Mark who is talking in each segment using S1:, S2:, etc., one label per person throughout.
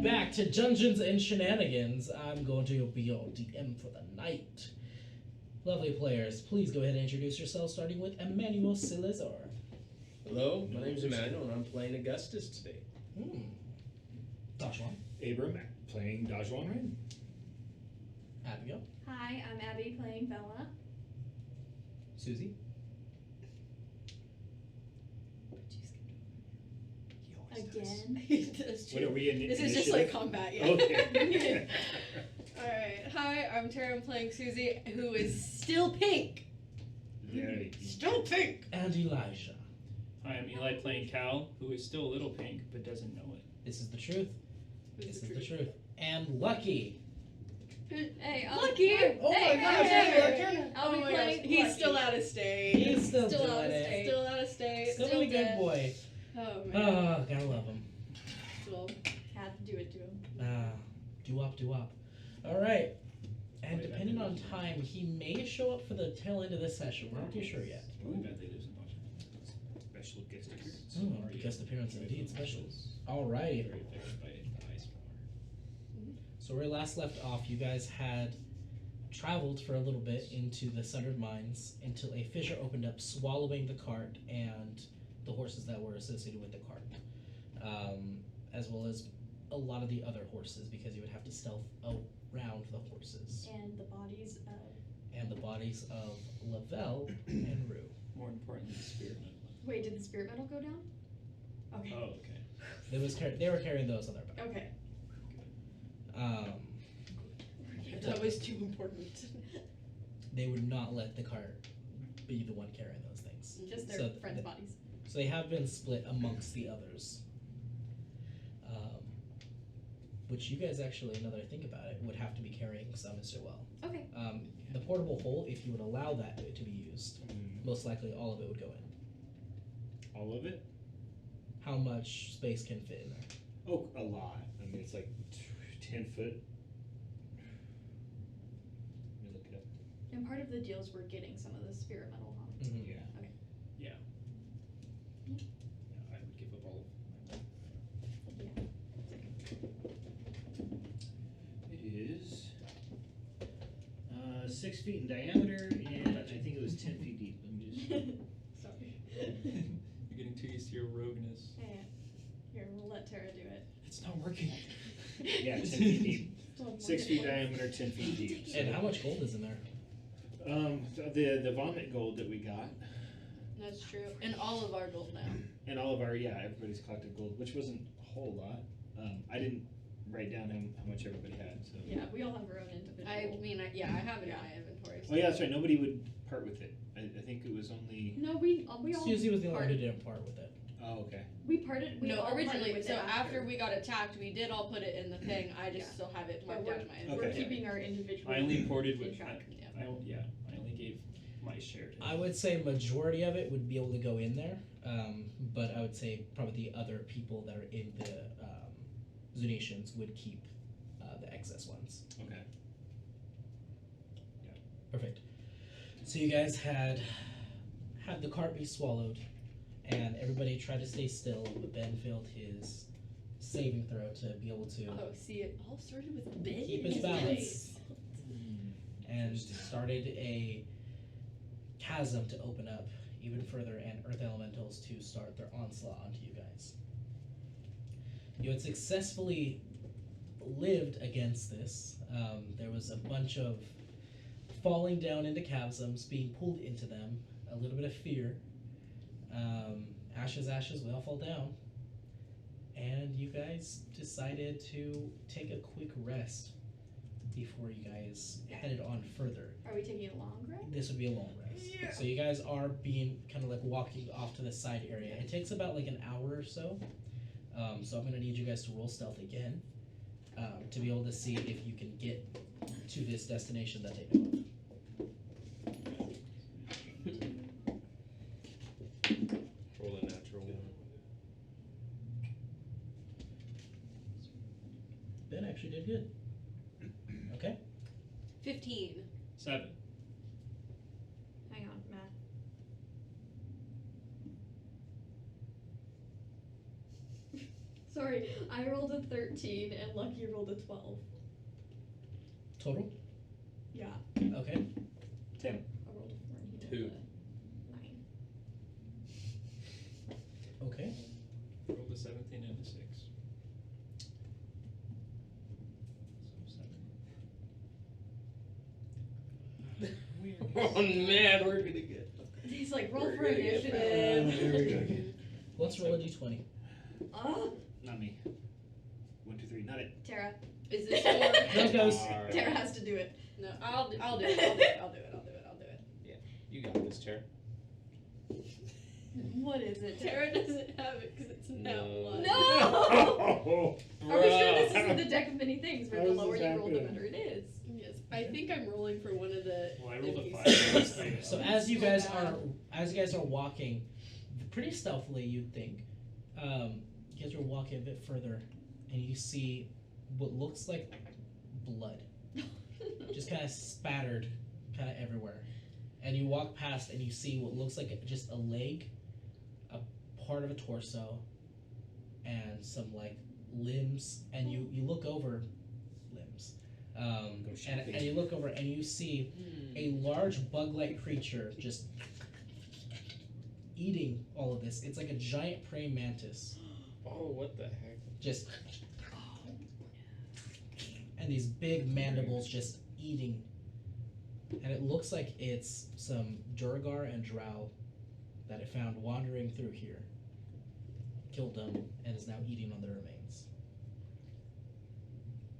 S1: back to Dungeons and Shenanigans. I'm going to be your DM for the night. Lovely players, please go ahead and introduce yourselves, starting with Emmanuel Salazar.
S2: Hello, my name's Emmanuel, and I'm playing Augustus today.
S1: Dashwan.
S3: Abram playing Dajwan Rain.
S1: Abigail.
S4: Hi, I'm Abby playing Velna.
S1: Susie.
S4: Again.
S3: What are we in?
S5: This is just like combat, yeah.
S3: Okay.
S5: Alright, hi, I'm Tara, I'm playing Susie, who is still pink.
S3: Very deep.
S5: Still pink!
S1: And Elijah.
S6: Hi, I'm Eli playing Cal, who is still a little pink, but doesn't know it.
S1: This is the truth. This is the truth. And Lucky.
S4: Hey,
S5: Lucky!
S1: Oh
S4: hey,
S1: my gosh,
S4: hey,
S5: Oh
S4: I'll be
S5: my gosh,
S4: playing
S5: he's
S4: Lucky.
S5: still out of state.
S1: He's still
S4: Still
S1: doing
S4: out of
S1: it.
S4: state.
S5: Still out of state.
S1: Still a good
S5: dead.
S1: boy.
S5: Oh man.
S1: Oh, gotta love him.
S5: Well,
S4: Had to do it to him.
S1: Do-wop. Alright. And depending on time, he may show up for the tail end of this session. We're not too sure yet.
S6: Really bad they lose in Washington.
S3: Special guest appearance.
S1: Guest appearance indeed special. Alrighty.
S6: Very affected by ice power.
S1: So where we last left off, you guys had traveled for a little bit into the Sundered Mines until a fissure opened up, swallowing the cart and the horses that were associated with the cart, as well as a lot of the other horses, because you would have to stealth around the horses.
S4: And the bodies of...
S1: And the bodies of Lavelle and Rue.
S6: More importantly, the spirit metal.
S4: Wait, did the spirit metal go down? Okay.
S6: Oh, okay.
S1: They were carrying those on their back.
S4: Okay.
S5: that was too important.
S1: They would not let the cart be the one carrying those things.
S4: Just their
S1: So
S4: friends' bodies.
S1: So they have been split amongst the others. Which you guys actually, now that I think about it, would have to be carrying some as well.
S4: Okay.
S1: The portable hole, if you would allow that to be used, most likely all of it would go in.
S3: All of it?
S1: How much space can fit in there?
S3: Oh, a lot. I mean, it's like 10 foot. Let me look it up.
S4: And part of the deal is we're getting some of the spirit metal, huh?
S1: Mm-hmm.
S3: Yeah.
S4: Okay.
S6: Yeah. I would give up all of
S3: It is 6 feet in diameter, and I think it was 10 feet deep. Let me just.
S4: Sorry.
S6: You're getting too used to your rogueness.
S4: Yeah. Here, we'll let Tara do it.
S6: It's not working.
S3: Yeah, 10 feet deep.
S4: Still have more
S3: 6
S4: hit
S3: feet
S4: points.
S3: diameter, 10 feet deep. So.
S1: And how much gold is in there?
S3: The vomit gold that we got,
S5: That's true. And all of our gold now.
S3: and all of our everybody's collected gold, which wasn't a whole lot. I didn't write down how much everybody had. So.
S4: Yeah, we all have our own individual.
S5: I mean, I have it in my inventory.
S3: Oh yeah, that's right. Nobody would part with it. I think it was only.
S4: No, we all
S1: Susie was the only one who
S4: parted.
S1: didn't part with it.
S3: Oh okay.
S4: We parted. We
S5: No,
S4: all parted
S5: originally,
S4: with
S5: so
S4: it
S5: after we got attacked, we did all put it in the thing. I just
S4: Yeah.
S5: still have it
S4: But
S5: marked
S4: we're,
S5: down in my
S4: we're
S3: Okay.
S4: keeping our individual.
S6: I only imported with.
S4: track.
S6: I only gave my share to
S1: I would say majority of it would be able to go in there, but I would say probably the other people that are in the Zunitians would keep the excess ones.
S3: Okay.
S1: Perfect. So you guys had the cart be swallowed, and everybody tried to stay still, but Ben failed his saving throw to be able to
S5: Oh, see, it all started with Ben.
S1: keep his balance, and started a chasm to open up even further, and earth elementals to start their onslaught onto you guys. You had successfully lived against this. There was a bunch of falling down into chasms, being pulled into them, a little bit of fear. Ashes, we all fall down. And you guys decided to take a quick rest before you guys headed on further.
S4: Are we taking a long rest?
S1: This would be a long rest. Yeah. So you guys are being kind of like walking off to the side area. It takes about like an hour or so. So I'm going to need you guys to roll stealth again to be able to see if you can get to this destination that they know of.
S2: Roll a natural one.
S1: Ben actually did good. Okay.
S5: 15.
S6: 7.
S4: Hang on, math. So Sorry, I rolled a 13 and Lucky rolled a 12.
S1: Total?
S4: Yeah.
S1: Okay.
S3: Tim.
S4: I rolled a 4 and he
S2: 2.
S4: rolled a 9.
S1: Okay.
S6: Rolled a 17 and a 6. So 7.
S2: Oh man, we're gonna get.
S4: He's like, roll
S2: We're
S4: for
S2: gonna get
S4: initiative.
S3: There we go again.
S1: Let's roll a d20.
S3: Not me. 1, 2, 3. Not it.
S4: Tara.
S5: Is this
S1: Those
S5: your?
S1: goes.
S4: Tara has to do it.
S5: No, I'll do it. I'll do it. I'll do it.
S2: You got this, Tara.
S4: What is it?
S5: Tara doesn't have it because it's not
S2: No.
S5: one.
S4: No!
S3: Oh,
S4: Are we sure this isn't the deck of many things where
S3: How
S4: the
S3: does
S4: lower
S3: this
S4: you roll, the
S3: happen?
S4: better it is?
S5: Yes, I think I'm rolling for one of the.
S6: Well, I rolled a
S5: enemies.
S6: 5.
S1: So as you guys are walking, pretty stealthily, you'd think, you guys are walking a bit further, and you see what looks like blood, just kind of spattered, kind of everywhere. And you walk past, and you see what looks like just a leg, a part of a torso, and some like limbs. And you look over limbs, and you look over, and you see a large bug-like creature just eating all of this. It's like a giant praying mantis,
S2: Oh, what the heck?
S1: just, and these big mandibles just eating. And it looks like it's some Durgar and Drow that it found wandering through here, killed them, and is now eating on their remains.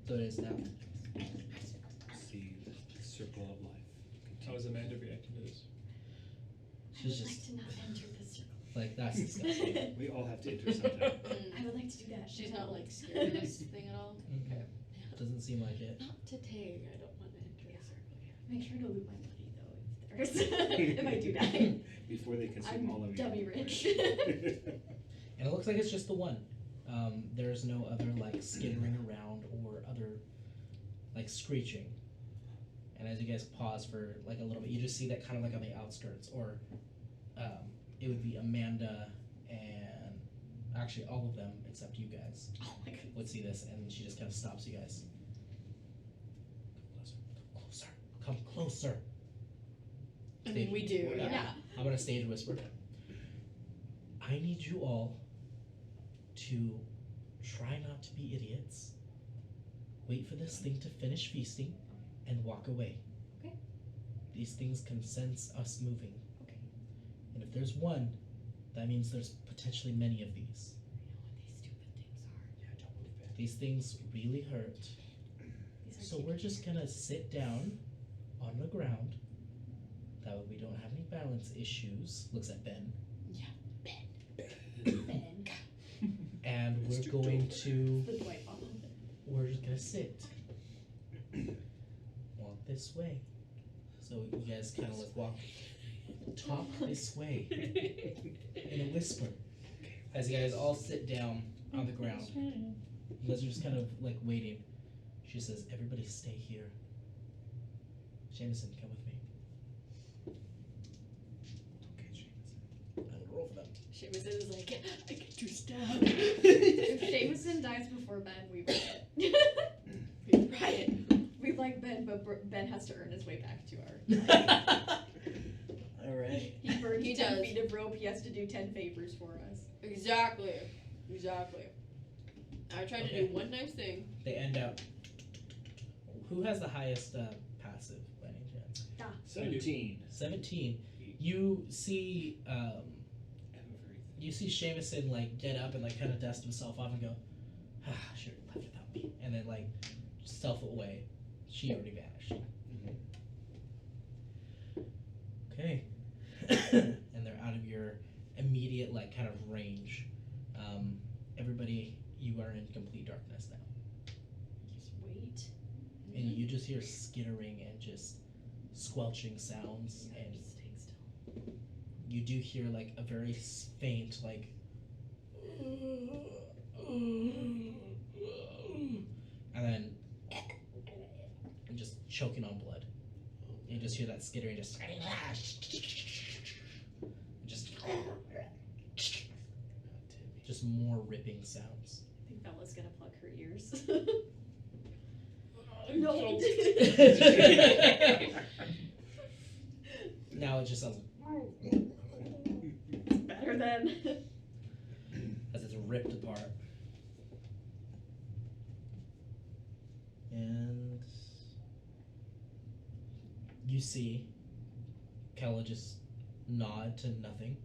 S1: So it is now.
S3: See the circle of life.
S6: How is Amanda reacting to this?
S4: I would
S1: She's
S4: like
S1: just
S4: to not enter the circle.
S1: like, that's disgusting.
S3: We all have to enter sometime.
S4: I would like to do that.
S5: She's not like scared of this thing at all.
S1: Okay. Doesn't seem like it.
S5: Not today. I don't want to enter the circle yet.
S4: Make sure to loot my money though, if there's if I do die.
S3: Before they consume all
S4: I'm
S3: of
S4: dummy
S3: you.
S4: rich.
S1: And it looks like it's just the one. There's no other like skittering around or other like screeching. And as you guys pause for like a little bit, you just see that kind of like on the outskirts, or it would be Amanda and actually all of them except you guys
S4: Oh my goodness.
S1: would see this, and she just kind of stops you guys. Come closer.
S5: I mean, we do.
S1: Yeah.
S5: Yeah.
S1: I'm gonna stage whisper. I need you all to try not to be idiots. Wait for this thing to finish feasting and walk away.
S4: Okay.
S1: These things can sense us moving.
S4: Okay.
S1: And if there's one, that means there's potentially many of these.
S4: I know what these stupid things are.
S2: Yeah, don't move it.
S1: These things really hurt.
S4: These are
S1: So we're just gonna sit down on the ground. That way we don't have any balance issues. Looks at Ben.
S4: Ben.
S1: And we're
S3: Mr.
S1: going
S3: Dover.
S1: to,
S4: The Dwight bomb.
S1: we're just gonna sit. Walk this way. So you guys kind of like walk, talk this way in a whisper. As you guys all sit down on the ground. You guys are just kind of like waiting. She says, everybody stay here. Jameson, come with me.
S3: Okay, Jameson.
S1: I will roll for them.
S5: Seamus is like, I get to stab.
S4: If Jameson dies before Ben, we riot.
S5: We riot.
S4: We like Ben, but Ben has to earn his way back to our.
S1: Alright.
S4: He burned
S5: He
S4: 10
S5: does.
S4: feet of rope. He has to do 10 favors for us.
S5: Exactly. I tried to
S1: Okay.
S5: do one nice thing.
S1: They end up. Who has the highest passive by any chance?
S3: 17.
S1: 17. You see,
S3: I have a very
S1: you see Jameson like get up and like kind of dust himself off and go, ah, should have left without me, and then like stealth away. She already vanished. Okay. And they're out of your immediate like kind of range. Everybody, you are in complete darkness now.
S4: Just wait.
S1: And you just hear skittering and just squelching sounds,
S4: Yeah,
S1: and
S4: just staying still.
S1: you do hear like a very faint like and then and just choking on blood. You just hear that skittering, just just more ripping sounds.
S4: I think Bella's gonna plug her ears.
S5: No.
S1: Now it just sounds
S4: It's better than.
S1: as it's ripped apart. And you see Kella just nod to nothing.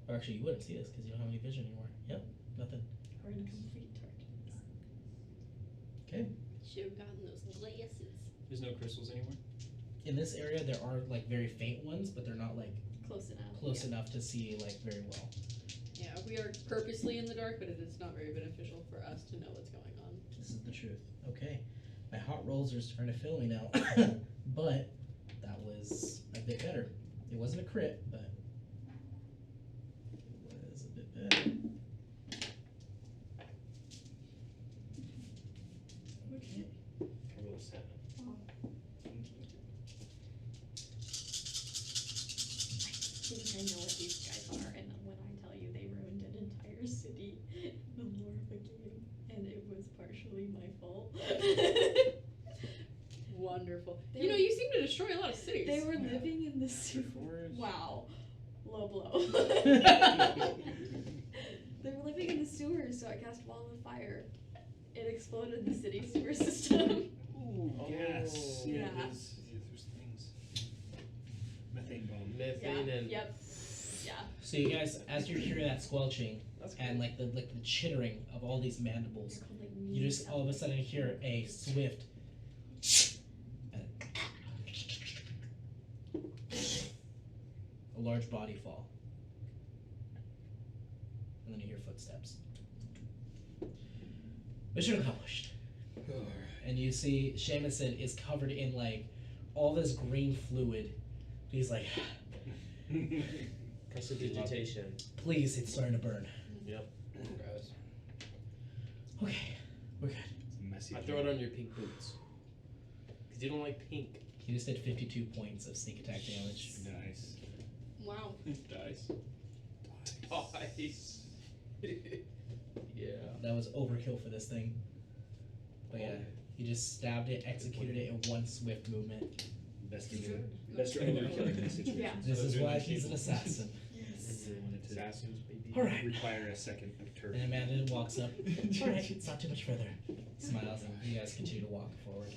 S1: Or actually, you wouldn't see this because you don't have any vision anymore. Yep, nothing.
S4: We're in complete darkness.
S1: Okay.
S5: Should have gotten those glasses.
S6: There's no crystals anywhere.
S1: In this area, there are like very faint ones, but they're not like
S4: Close enough.
S1: close enough to see like very well.
S5: Yeah, we are purposely in the dark, but it is not very beneficial for us to know what's going on.
S1: This is the truth. Okay. My hot rolls are starting to fail me now. But that was a bit better. It wasn't a crit, but it was a bit better. Okay.
S2: I rolled a 7.
S4: I think I know what these guys are, and when I tell you they ruined an entire city in the lore of a game, and it was partially my fault.
S5: Wonderful.
S4: They
S5: You know,
S4: were-
S5: you seem to destroy a lot of cities.
S4: They were living in the sewer.
S3: Forest.
S4: Wow. Low blow. They were living in the sewers, so I cast Wall of Fire. It exploded the city sewer system.
S3: Ooh, yes. Yeah,
S4: Yeah.
S3: there's things. Methane bomb.
S2: Methane
S4: Yeah.
S2: and
S4: Yep. Yeah.
S1: So you guys, as you're hearing that squelching
S2: that's cool.
S1: and like the chittering of all these mandibles,
S4: They're called, like,
S1: you just all of a sudden hear a swift a large body fall. And then you hear footsteps. Mission accomplished. And you see Shamison is covered in like all this green fluid. He's like,
S2: Prestidigitation.
S1: please, it's starting to burn.
S2: Yep. Gross.
S1: Okay, we're good.
S3: It's a messy
S2: I throw it on your pink boots. Because you don't like pink.
S1: He just did 52 points of sneak attack damage.
S3: Nice.
S5: Wow.
S6: Dice.
S2: Nice. Yeah.
S1: That was overkill for this thing. But yeah, he just stabbed it, executed it in one swift movement.
S3: Best overkill in this situation.
S4: Yeah.
S1: This is why he's an assassin.
S4: Yes.
S3: Really wanted to
S2: Assassins, baby.
S1: Alright.
S3: require a second of turf.
S1: And Amanda walks up. Alright, it's not too much further. Smiles, and you guys continue to walk forward.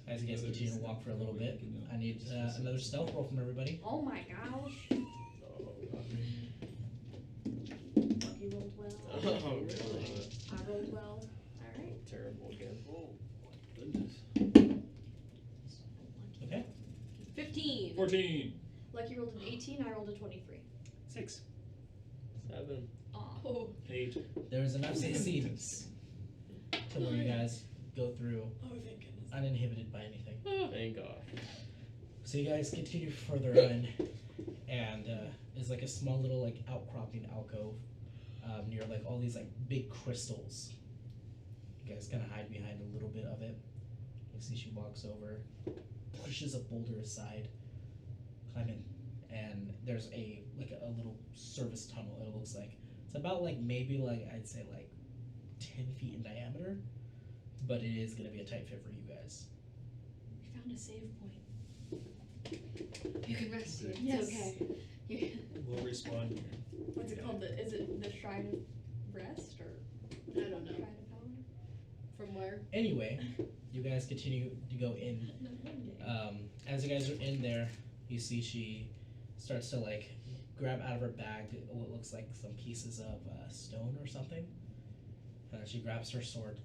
S1: As you guys continue to walk for a little bit, I need another stealth roll from everybody.
S4: Oh my gosh.
S2: Oh,
S4: You rolled well.
S2: oh, really?
S4: I rolled well. Alright.
S2: Terrible again.
S3: Oh, goodness.
S1: Okay.
S5: 15.
S6: 14.
S4: Lucky rolled an 18, I rolled a 23.
S3: 6.
S2: 7.
S5: Oh.
S6: 8.
S1: There's enough succeeds to where you guys go through
S5: Oh, thank goodness.
S1: uninhibited by anything.
S2: Thank God.
S1: So you guys continue further in, and there's like a small little like outcropping alcove near like all these like big crystals. You guys kind of hide behind a little bit of it. You see she walks over, pushes a boulder aside, climb in, and there's a little service tunnel. It looks like it's about like maybe like I'd say like 10 feet in diameter, but it is gonna be a tight fit for you guys.
S4: We found a save point.
S5: You can rest here.
S4: Yes.
S5: It's okay. You,
S6: We'll respawn here.
S4: What's it called? Is it the Shrine of Rest or
S5: I don't know.
S4: Shrine of Power?
S5: From where?
S1: Anyway, you guys continue to go in. As you guys are in there, you see she starts to like grab out of her bag what looks like some pieces of stone or something. And then she grabs her sword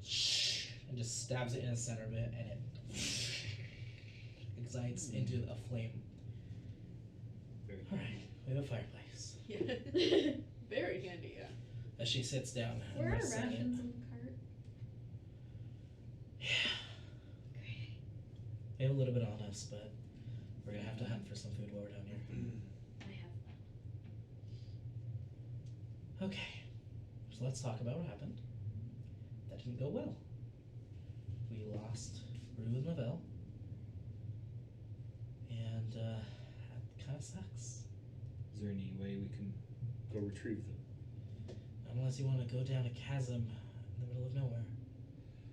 S1: and just stabs it in the center of it, and it excites into a flame.
S3: Very
S1: All right, we have a fireplace.
S5: Yeah. Very handy, yeah.
S1: As she sits down and
S4: Where are
S1: rests at it.
S4: rations in the cart?
S1: We have a little bit on us, but we're gonna have to hunt for some food while we're down here.
S4: I have.
S1: Okay, so let's talk about what happened. That didn't go well. We lost Rue and Lavelle, and that kind of sucks.
S3: Is there any way we can go retrieve them?
S1: Unless you want to go down a chasm in the middle of nowhere.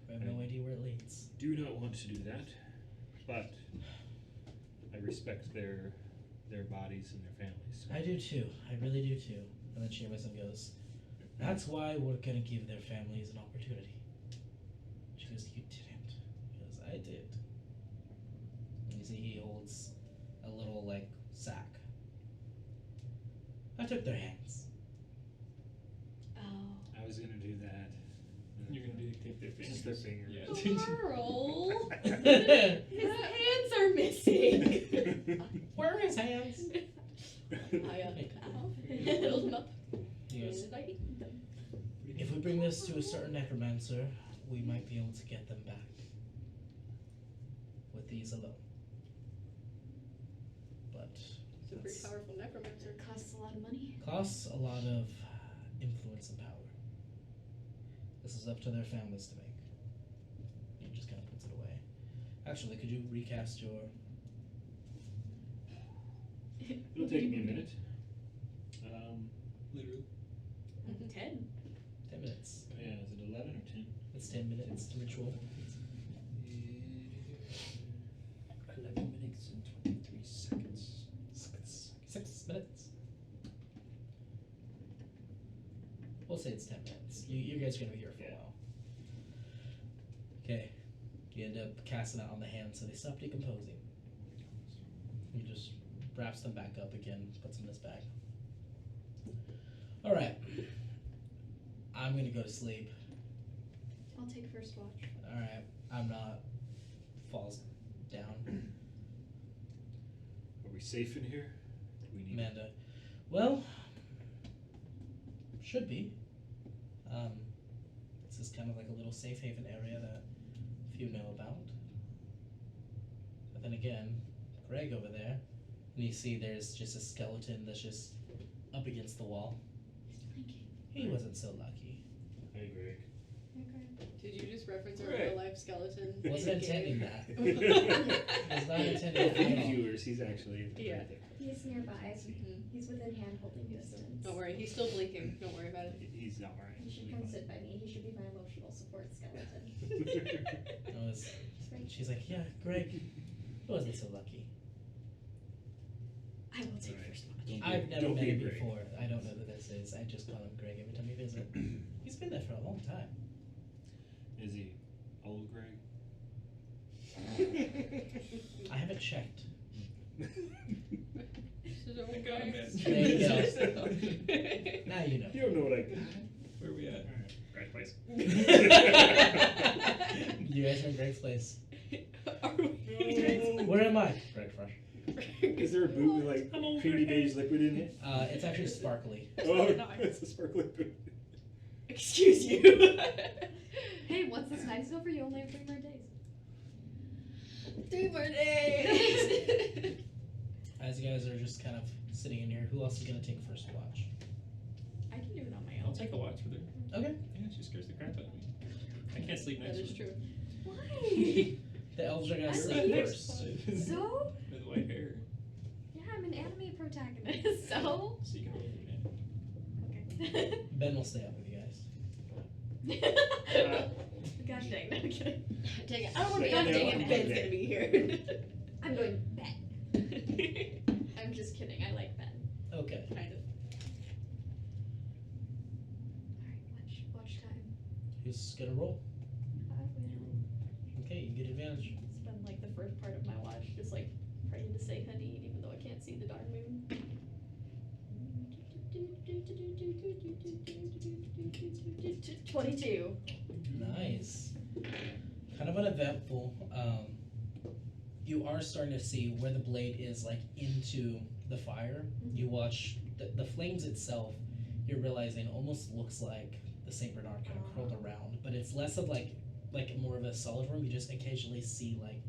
S1: We have no idea where it leads.
S3: Do not want to do that, but I respect their bodies and their families.
S1: I do too. I really do too. And then Sheamus goes, that's why we're gonna give their families an opportunity. She goes, you didn't. He goes, I did. And you see he holds a little, like, sack. I took their hands.
S4: Oh.
S3: I was gonna do that.
S6: You're gonna take their
S3: Just
S6: fingers.
S3: their fingers.
S6: Yeah.
S5: Carl.
S4: His hands are missing.
S1: Where are his hands?
S4: I held them up.
S1: He goes,
S4: And I ate them.
S1: if we bring this to a certain necromancer, we might be able to get them back. With these alone. But
S5: It's a pretty
S1: that's-
S5: powerful necromancer.
S4: It costs a lot of money.
S1: costs a lot of influence and power. This is up to their families to make. He just kind of puts it away. Actually, could you recast your...
S3: It'll take me a minute.
S6: Literally.
S4: 10.
S1: 10 minutes.
S3: Yeah, is it 11 or 10?
S1: It's 10 minutes ritual.
S6: 11 minutes and 23 seconds.
S1: 6 minutes. We'll say it's 10 minutes. You guys are going to be here for a while. Okay. You end up casting it on the hands so they stop decomposing. He just wraps them back up again, puts them in his bag. Alright. I'm going to go to sleep.
S4: I'll take first watch.
S1: Alright. I'm not. Falls down.
S3: Are we safe in here? Do we need
S1: Amanda. Well, should be. This is kind of like a little safe haven area that few know about. But then again, Greg over there, and you see there's just a skeleton that's just up against the wall. He wasn't so lucky.
S3: Hey, Greg.
S5: Did you just reference our
S3: Right.
S5: real life skeleton?
S1: Wasn't intending that.
S3: For
S1: Was not intended
S3: the
S1: at all.
S3: viewers, he's actually
S5: Yeah.
S3: right there.
S4: He's nearby.
S5: Mhm.
S4: He's within hand holding distance.
S5: Don't worry, he's still blinking. Don't worry about it.
S3: He's alright.
S4: He should come sit by me. He should be my emotional support skeleton.
S1: It was- she's like, yeah, Greg wasn't so lucky.
S4: I will take
S3: Right.
S4: first watch.
S1: I've never
S3: Don't
S1: met
S3: be
S1: him
S3: Greg.
S1: before. I don't know who this is. I just call him Greg every time we visit. He's been there for a long time.
S3: Is he old Greg?
S1: I haven't checked.
S6: I got him, man.
S1: There you go. Now you know.
S3: You don't know what I got.
S6: Where we at?
S3: Right place.
S1: You guys are in Greg's place.
S5: Are we?
S1: Where am I? Greg Fresh.
S3: Is there a boot with like
S6: I'm over
S3: creamy
S6: here.
S3: beige liquid in it?
S1: It's actually sparkly.
S3: Oh,
S5: nice.
S3: it's a sparkling boot.
S5: Excuse you.
S4: Hey, what's this nice over? You only have 3 more days.
S5: 3 more days.
S1: As you guys are just kind of sitting in here, who else is gonna take first watch?
S4: I can do it on my
S6: I'll
S4: own.
S6: take a watch with her.
S1: Okay.
S6: Yeah, she scares the crap out of me. I can't sleep
S5: That
S6: next
S5: is
S6: to her.
S5: true.
S4: Why?
S1: The elves are gonna
S4: I
S1: sleep
S4: see.
S1: first.
S4: So?
S6: With white hair.
S4: Yeah, I'm an anime protagonist, so?
S6: So you can hold her hand.
S4: Okay.
S1: Ben will stay up with you guys.
S4: Gosh dang, no kidding.
S5: Dang it. I don't want to be
S3: Yeah,
S5: on
S3: no,
S5: dang
S3: I'm
S5: it. Ben's
S3: okay.
S5: gonna be here.
S4: I'm going Ben. I'm just kidding, I like Ben.
S1: Okay.
S5: Kind of.
S4: Alright, watch time.
S1: Who's gonna roll?
S4: I will
S1: Okay, you get advantage.
S4: spend like the first part of my watch just like praying to say honey, even though I can't see the darn moon. 22.
S1: Nice. Kind of uneventful. You are starting to see where the blade is like into the fire. You watch the flames itself. You're realizing almost looks like the Saint Bernard kind of curled around, but it's less of like more of a solid room. You just occasionally see like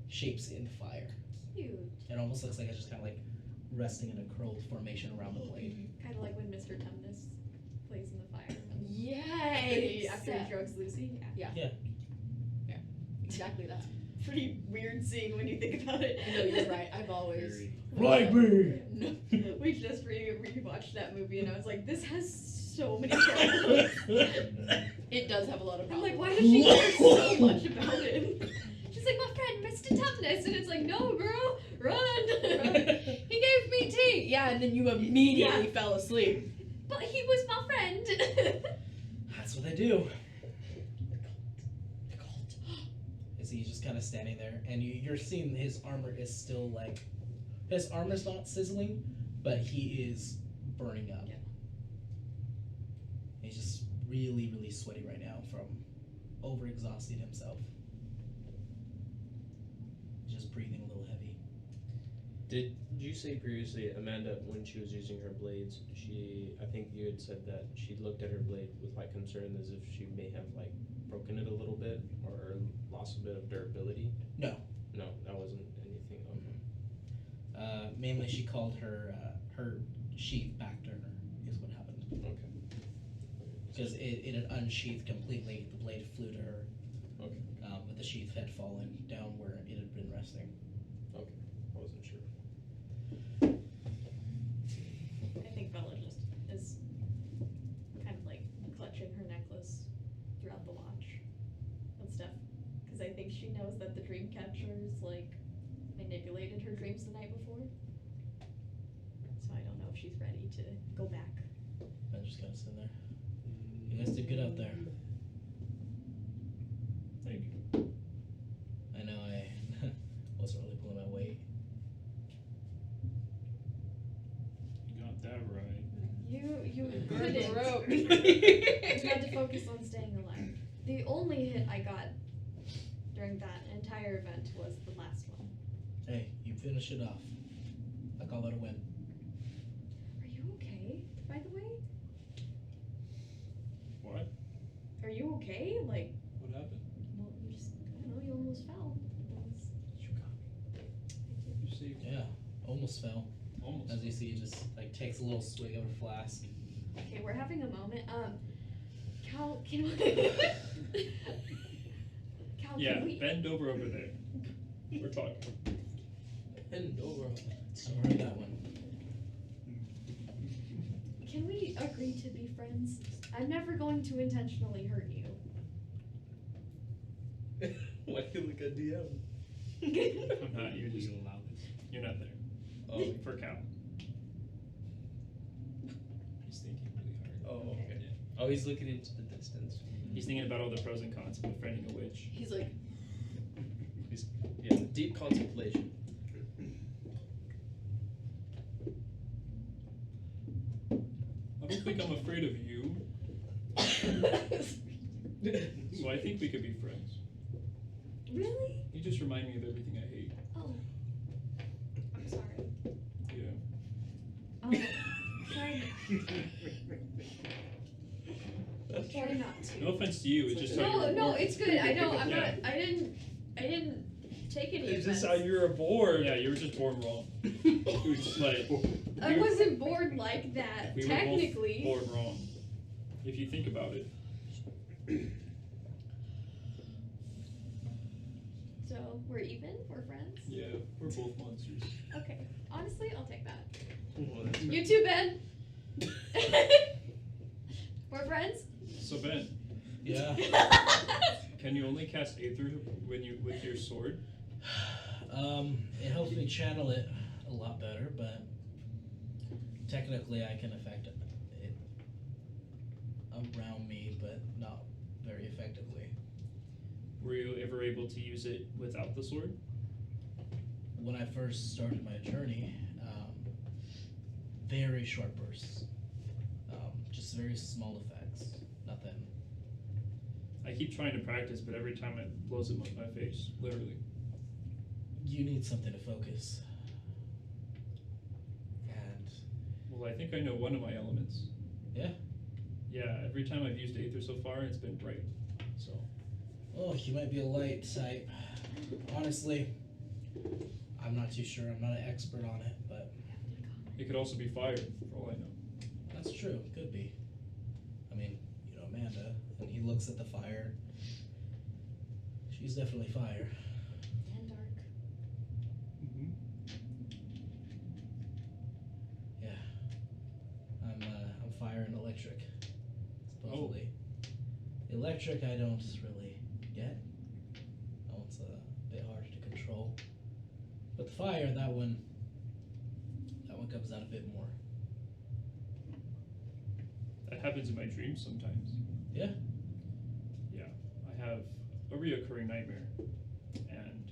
S1: shapes in the fire.
S4: Cute.
S1: It almost looks like it's just kind of like resting in a curled formation around the blade.
S4: Kind of like when Mr. Tumnus plays in the fire.
S5: Yay!
S4: After he drugs Lucy. Yeah.
S5: Exactly that.
S4: Pretty weird scene when you think about it.
S5: No, you're right. I've always.
S3: Very.
S1: Right me!
S5: No.
S4: We just rewatched that movie and I was like, this has so many problems.
S5: It does have a lot of
S4: I'm
S5: problems.
S4: like, why does she care so much about him? She's like, my friend, Mr. Tumnus. And it's like, no, girl, run.
S5: He gave me tea. Yeah, and then you immediately
S4: Yeah.
S5: fell asleep.
S4: But he was my friend.
S1: That's what they do. Is he just kind of standing there, and you're seeing his armor is still like, his armor's not sizzling, but he is burning up.
S4: Yeah.
S1: He's just really, really sweaty right now from over-exhausting himself. Just breathing a little heavy.
S2: Did you say previously, Amanda, when she was using her blades, I think you had said that she looked at her blade with like concern as if she may have like broken it a little bit or lost a bit of durability?
S1: No.
S2: No, that wasn't anything. Okay.
S1: Mainly she called her sheath back to her, is what happened.
S2: Okay.
S1: Because it had unsheathed completely, the blade flew to her.
S2: Okay.
S1: But the sheath had fallen down where it had been resting.
S2: Okay. I wasn't sure.
S4: I think Bella just is kind of like clutching her necklace throughout the watch and stuff. Because I think she knows that the dream catchers like manipulated her dreams the night before. So I don't know if she's ready to go back.
S1: I'm just kind of sitting there. You guys did good out there.
S6: Thank you.
S1: I know I wasn't really pulling my weight.
S6: You got that right.
S4: You
S5: Burn the
S4: couldn't.
S5: rope.
S4: You had to focus on staying alive. The only hit I got during that entire event was the last one.
S1: Hey, you finish it off. I call that a win.
S4: Are you okay, by the way?
S6: What?
S4: Are you okay? Like,
S6: What happened?
S4: well, you just, I don't know, you almost fell.
S6: You got me. You saved me.
S1: Yeah, almost fell.
S6: Almost.
S1: As you see, he just like takes a little swig of her flask.
S4: Okay, we're having a moment. Cal, can we... Cal,
S6: Yeah,
S4: can we...
S6: bend over there. We're talking.
S1: And over. I've heard that one.
S4: Can we agree to be friends? I'm never going to intentionally hurt you.
S2: Why do you look at DM?
S6: I'm not. You're just.
S3: allow this?
S6: You're not there.
S2: Oh,
S6: For Cal. He's thinking really hard.
S2: oh,
S4: Okay.
S2: okay. Oh, he's looking into the distance.
S6: He's thinking about all the pros and cons of befriending a witch.
S5: He's like,
S2: Yeah, deep contemplation.
S6: I don't think I'm afraid of you, so I think we could be friends.
S4: Really?
S6: You just remind me of everything I hate.
S4: Oh. I'm sorry.
S6: Yeah.
S4: Try not to.
S6: No offense to you. It's just how
S4: No,
S6: you're
S4: no,
S6: born.
S4: it's good. I don't. I'm
S6: Yeah.
S4: not. I didn't take any
S2: It's
S4: offense.
S2: just how you were born.
S6: Yeah, you were just born wrong. It was just like
S4: I wasn't born like that.
S6: we
S4: Technically.
S6: were both born wrong. If you think about it.
S4: So we're even. We're friends.
S6: Yeah, we're both monsters.
S4: Okay. Honestly, I'll take that.
S2: Well, that's
S4: You too, Ben. We're friends.
S6: So Ben,
S1: Yeah.
S6: can you only cast Aether when you with your sword?
S1: It helps me channel it a lot better, but technically I can affect it around me, but not very effectively.
S6: Were you ever able to use it without the sword?
S1: When I first started my journey, very short bursts, just very small effects, nothing.
S6: I keep trying to practice, but every time it blows up my face, literally.
S1: You need something to focus. And
S6: Well, I think I know one of my elements.
S1: yeah,
S6: Yeah, every time I've used Aether so far, it's been bright. So
S1: oh, you might be a light type. Honestly, I'm not too sure. I'm not an expert on it, but
S6: it could also be fire, for all I know.
S1: that's true. Could be. I mean, you know, Amanda, and he looks at the fire. She's definitely fire.
S4: And dark.
S1: Yeah. I'm fire and electric. supposedly. Electric, I don't really get. That one's a bit harder to control. But the fire, that one comes out a bit more.
S6: That happens in my dreams sometimes.
S1: Yeah?
S6: Yeah. I have a reoccurring nightmare. And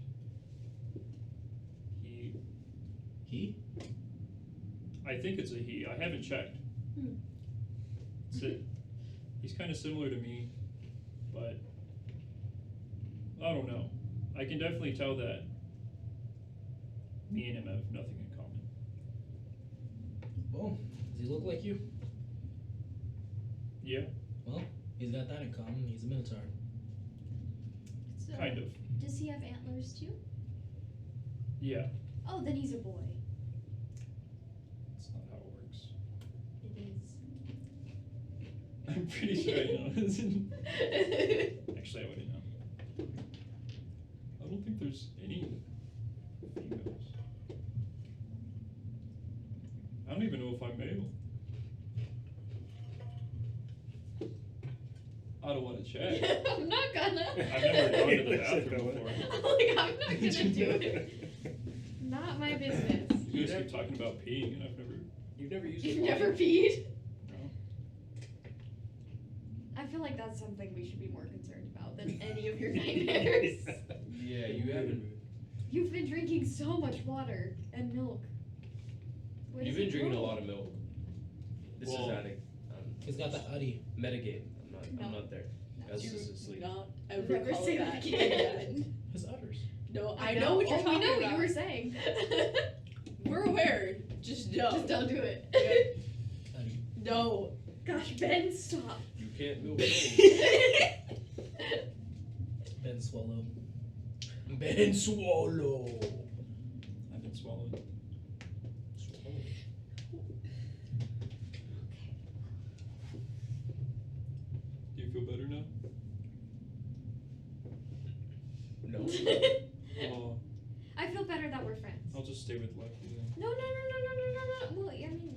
S1: He?
S6: I think it's a he. I haven't checked. He's kind of similar to me, but I don't know. I can definitely tell that me and him have nothing in common.
S1: Well, does he look like you?
S6: Yeah,
S1: Well, he's got that in common. He's a Minotaur.
S7: So,
S6: kind of.
S7: Does he have antlers too?
S6: Yeah,
S7: Oh, then he's a boy.
S6: that's not how it works.
S7: It is.
S6: I'm pretty sure I know. Actually, I wouldn't know. I don't think there's any females. I don't even know if I'm male. I don't want to check.
S4: I'm not gonna.
S6: I've never gone to the bathroom before.
S4: Like, I'm not gonna do it. Not my business.
S6: You guys keep talking about peeing, and I've never.
S2: You've never used
S4: You've
S2: a
S4: never
S2: potty?
S4: peed?
S6: No.
S4: I feel like that's something we should be more concerned about than any of your nightmares.
S2: Yeah, you haven't.
S4: You've been drinking so much water and milk. Where
S2: You've
S4: does
S2: been
S4: it
S2: drinking
S4: go?
S2: a lot of milk. This
S6: Well-
S2: is addict.
S1: He's got that uddy.
S2: Metagame. I'm
S4: No.
S2: not there.
S4: No.
S2: Gus
S5: Do
S2: is asleep.
S5: not ever
S4: Never
S5: call
S4: say
S5: it
S4: that
S5: that
S4: again.
S1: His udders.
S5: No, I know what you're
S4: Oh,
S5: talking
S4: we know
S5: about.
S4: what you were saying.
S5: We're aware. Just don't.
S4: Just don't do it.
S5: Okay?
S1: Uddy.
S5: No.
S4: Gosh, Ben, stop.
S2: You can't milk milk.
S1: Ben Swallow. Ben Swallow.
S6: I've been swallowed. Do you feel better now?
S2: No.
S6: Oh,
S4: I feel better that we're friends.
S6: I'll just stay with Lucky then.
S4: No. Well, I mean,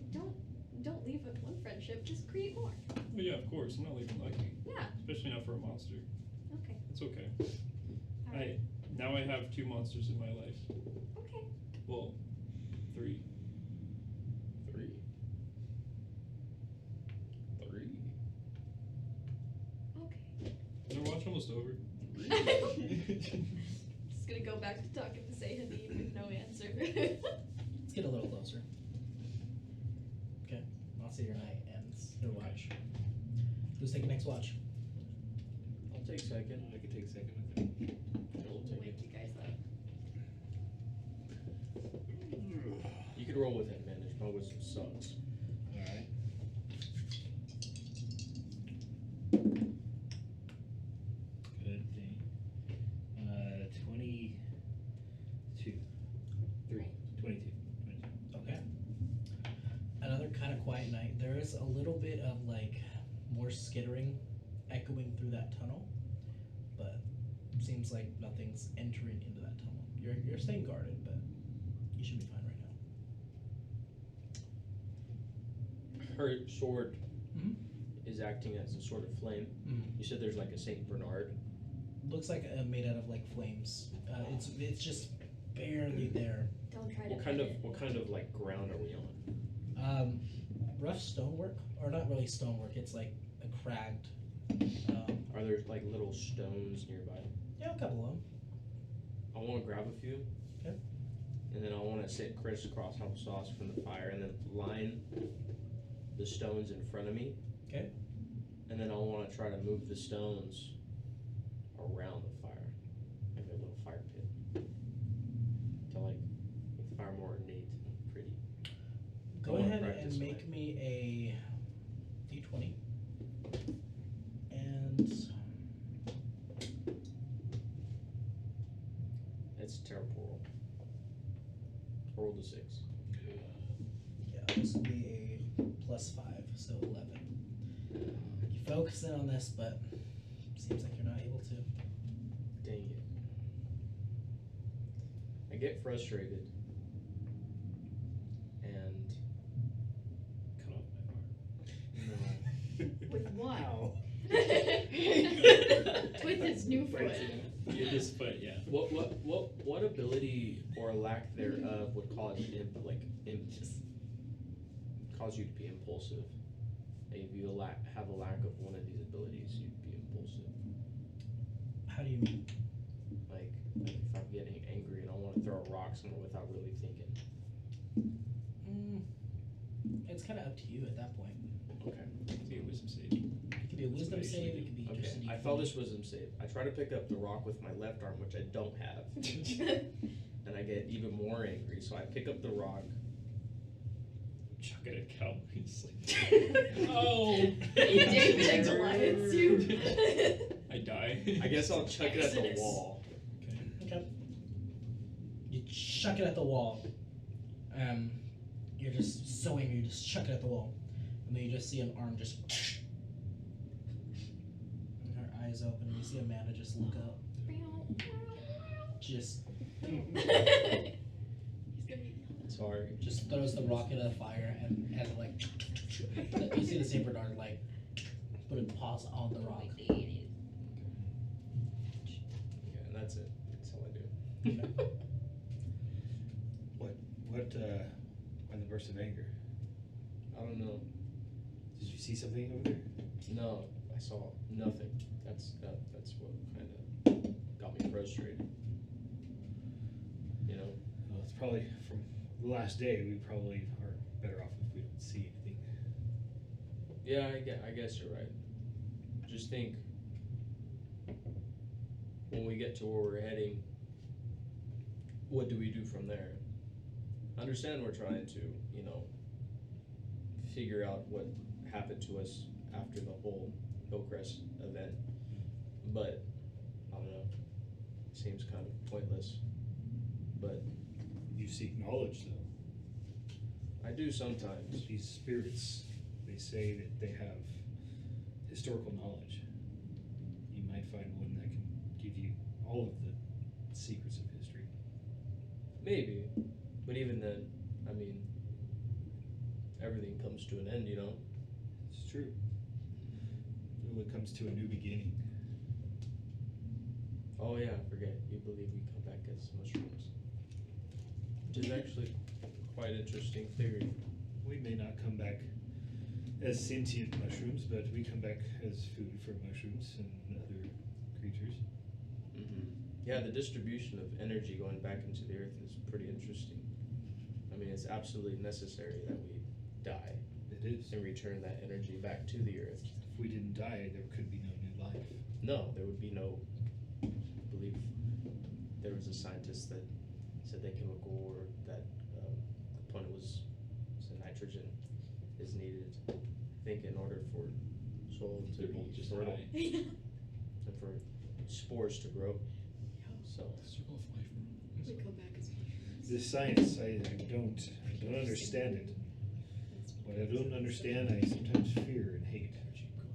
S4: don't leave with one friendship. Just create more.
S6: Well, yeah, of course. I'm not leaving Lucky.
S4: Yeah.
S6: Especially not for a monster.
S4: Okay.
S6: It's okay.
S4: All right.
S6: Now I have 2 monsters in my life.
S4: Okay.
S6: Well, 3.
S2: 3.
S4: Okay.
S6: Is our watch almost over?
S4: Just gonna go back to talking to Sehadeen with no answer.
S1: Let's get a little closer. Okay. I'll see your night ends. Your watch. Who's taking next watch?
S2: I'll take second.
S3: I could take second with it.
S2: I'll take
S4: Wake
S2: it.
S4: you guys up.
S2: You could roll with advantage. My wisdom sucks.
S3: Alright. Good thing. 22. 3. 22.
S1: Okay. Another kind of quiet night. There is a little bit of like more skittering echoing through that tunnel, but seems like nothing's entering into that tunnel. You're staying guarded, but you should be fine right now.
S2: Her sword
S1: Mhm.
S2: is acting as a sort of flame.
S1: Mhm.
S2: You said there's like a Saint Bernard.
S1: Looks like made out of like flames. It's just barely there.
S4: Don't try to.
S2: What kind
S4: pet
S2: of
S4: it.
S2: like ground are we on?
S1: Rough stonework, or not really stonework. It's like a cracked.
S2: Are there like little stones nearby?
S1: Yeah, a couple of them.
S2: I want to grab a few.
S1: Okay.
S2: And then I want to sit crisscross applesauce from the fire, and then line the stones in front of me.
S1: Okay.
S2: And then I want to try to move the stones around the fire, like a little fire pit, to like make the fire more ornate and pretty.
S1: Go
S2: I wanna
S1: ahead
S2: practice
S1: and
S2: my-
S1: make me a d20. And
S2: It's a terrible roll. Roll the 6.
S1: yeah, this will be a +5, so 11. You focus in on this, but seems like you're not able to.
S2: Dang it. I get frustrated and
S6: Cut off my arm.
S2: no.
S4: With what?
S3: Ow.
S5: new
S3: Bites
S5: foot.
S3: it.
S6: Yeah, his foot, yeah.
S2: What ability or lack thereof would cause cause you to be impulsive? If you have a lack of one of these abilities, you'd be impulsive.
S1: How do you mean?
S2: Like if I'm getting angry and I want to throw a rock somewhere without really thinking.
S1: It's kind of up to you at that point.
S2: Okay.
S6: It'd be a wisdom save.
S1: It could be a
S6: That's what
S1: wisdom
S6: I usually
S1: save.
S6: do.
S1: It could be
S2: Okay.
S1: just a
S2: I failed this wisdom save. I try to pick up the rock with my left arm, which I don't have, and I get even more angry. So I pick up the rock.
S6: Chuck it at Cal. He's like, oh!
S4: David and Goliath too.
S6: I die.
S2: I guess I'll chuck it at the
S4: Exodus.
S2: wall.
S1: Okay. You chuck it at the wall. You're just so angry. You just chuck it at the wall, and then you just see an arm just. And her eyes open, and you see Amanda just look up. Just
S2: Sorry.
S1: just throws the rock into the fire, and like you see the saber dart like put a pause on the rock.
S2: Yeah, and that's it. That's all I do.
S3: When the burst of anger?
S2: I don't know.
S3: Did you see something over there?
S2: No, I saw nothing. That's what kind of got me frustrated. You know.
S3: Well, it's probably from the last day. We probably are better off if we don't see anything.
S2: Yeah, I guess you're right. Just think, when we get to where we're heading, what do we do from there? I understand we're trying to, figure out what happened to us after the whole Hillcrest event, but I don't know. It seems kind of pointless. But
S3: You seek knowledge, though.
S2: I do sometimes.
S3: These spirits, they say that they have historical knowledge. You might find one that can give you all of the secrets of history.
S2: Maybe, but even then, I mean, everything comes to an end,
S3: It's true. Well, it comes to a new beginning.
S2: Oh yeah, I forget. You believe we come back as mushrooms, which is actually quite interesting theory.
S3: We may not come back as sentient mushrooms, but we come back as food for mushrooms and other creatures.
S2: Yeah, the distribution of energy going back into the earth is pretty interesting. I mean, it's absolutely necessary that we die
S3: It is.
S2: and return that energy back to the earth.
S3: If we didn't die, there could be no new life.
S2: No, there would be no. I believe there was a scientist that said that chemical or that component was nitrogen is needed. I think in order for soil to
S6: People
S2: be
S6: just
S2: fertile
S6: die.
S2: and for spores to grow. So
S6: The circle of life, bro.
S5: We come back as mushrooms.
S3: This science, I don't understand it. What I don't understand, I sometimes fear and hate.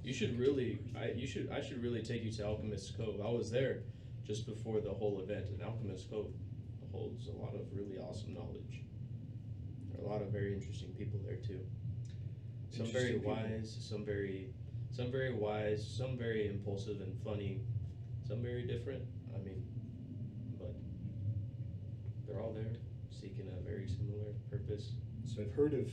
S2: you should really, I should really take you to Alchemist Cove. I was there just before the whole event, and Alchemist Cove holds a lot of really awesome knowledge. There are a lot of very interesting people there too. Some very
S3: Interesting people.
S2: wise, some very wise, some very impulsive and funny, some very different. I mean, but they're all there seeking a very similar purpose.
S3: So I've heard of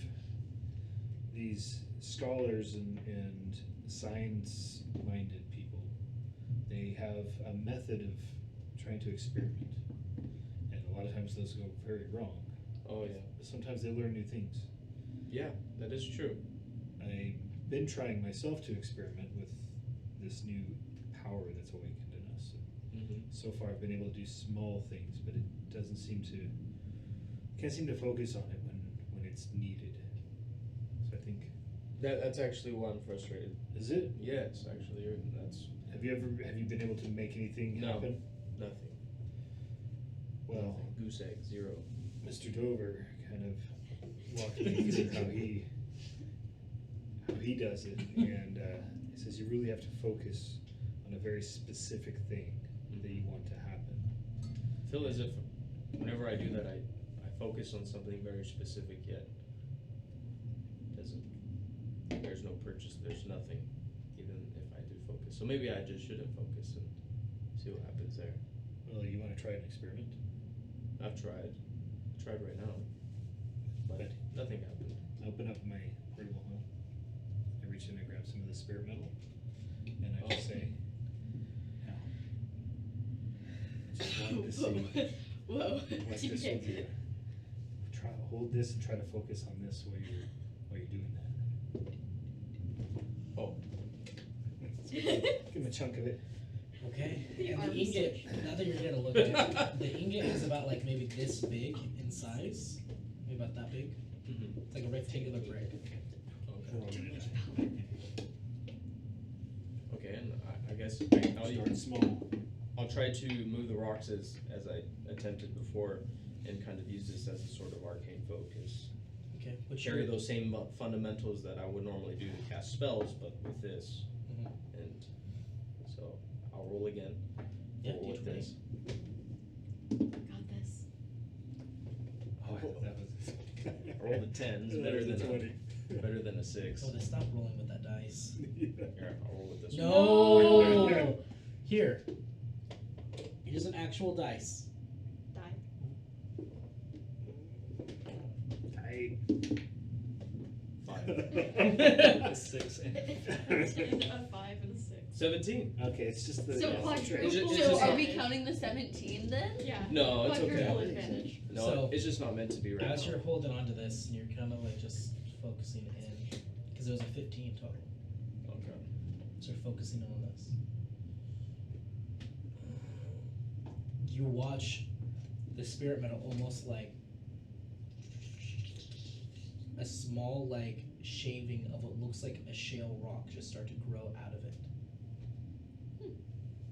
S3: these scholars and science-minded people. They have a method of trying to experiment, and a lot of times those go very wrong.
S2: Oh yeah,
S3: But sometimes they learn new things.
S2: yeah, that is true.
S3: I've been trying myself to experiment with this new power that's awakened in us.
S2: Mm-hmm.
S3: So far, I've been able to do small things, but it doesn't seem to. Can't seem to focus on it when it's needed. So I think.
S2: That's actually why I'm frustrated.
S3: Is it?
S2: Yes, actually, that's
S3: Have you been able to make anything
S2: No.
S3: happen?
S2: nothing.
S3: Well,
S2: Nothing. Goose egg, zero.
S3: Mr. Dover kind of walked me through how he does it, and he says you really have to focus on a very specific thing that you want to happen.
S2: I feel as if whenever I do that, I focus on something very specific, yet there's no purchase, there's nothing, even if I do focus. So maybe I just shouldn't focus and See what happens there.
S3: Well, you want to try an experiment?
S2: I've tried. Tried right now. But nothing happened.
S3: I open up my portable home. I reach in and grab some of the spirit metal, and I just say, "Now, I just wanted to see
S5: Whoa.
S3: what this will do. Try hold this and try to focus on this while you're doing that.
S2: Oh.
S3: Give him a chunk of it.
S1: Okay.
S4: The
S1: And
S4: arm
S1: the ingot, now that you're gonna look at it, the ingot is about like maybe this big in size. Maybe about that big.
S2: Mm-hmm.
S1: It's like a rectangular brick.
S3: We're all gonna die.
S2: Okay, and I guess
S3: Start small.
S2: I'll try to move the rocks as I attempted before, and kind of use this as a sort of arcane focus.
S1: Okay. What's
S2: Carry
S1: your
S2: those same fundamentals that I would normally do to cast spells, but with this.
S1: Mhm.
S2: And so I'll roll again.
S1: Yeah,
S2: Roll with
S1: D20.
S2: this.
S4: Got this.
S3: Oh, that was.
S2: I rolled a 10. It's
S3: That
S2: better
S3: was a
S2: than
S3: 20.
S2: better than a 6.
S1: Oh, then stop rolling with that dice.
S2: Here, I'll roll with this one.
S1: No. Here. Here's an actual dice.
S4: Die.
S3: Tight.
S2: 5.
S6: A 6 and
S4: A 5 and a 6.
S2: 17.
S3: Okay, it's just the.
S5: So,
S3: yeah,
S5: quadruple.
S2: It's
S5: So
S2: just-
S5: are we counting the 17 then?
S4: Yeah.
S2: No, it's
S4: Quadruple
S2: okay.
S4: advantage.
S2: No,
S1: So,
S2: it's just not meant to be right
S1: As
S2: now.
S1: you're holding on to this, and you're kind of like just focusing in, because it was a 15 total.
S2: Okay.
S1: So you're focusing in on this. You watch the spirit metal almost like a small like shaving of what looks like a shale rock just start to grow out of it.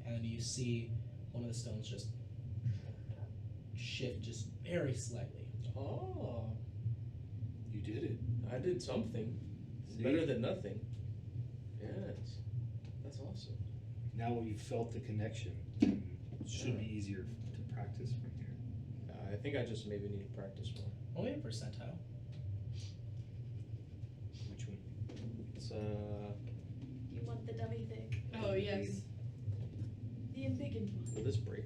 S1: And you see one of the stones just shift just very slightly.
S2: Oh,
S3: You did it.
S2: I did something. It's
S3: See?
S2: better than nothing. Yes. That's awesome.
S3: Now you've felt the connection, and it should be easier to practice from here.
S2: I think I just maybe need to practice more.
S1: Only a percentile.
S3: Which one?
S2: It's
S4: You want the dummy thick.
S5: Oh, yes.
S4: The embiggened one.
S2: will this break?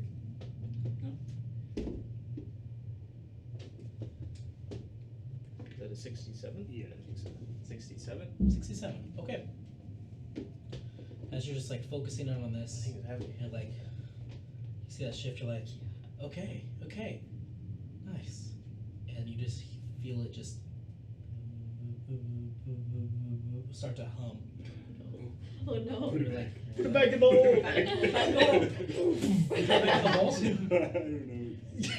S2: Is that a 67?
S3: Yeah, I think so.
S2: 67?
S1: 67. Okay. As you're just like focusing in on
S2: I
S1: this,
S2: think it's heavy.
S1: you're like, you see that shift, you're like, okay, nice. And you just feel it just start to hum.
S4: Oh no.
S3: Put it
S1: You're
S3: back.
S1: like,
S3: Put it back in the hole.
S1: Put it back in the hole?
S3: I don't know.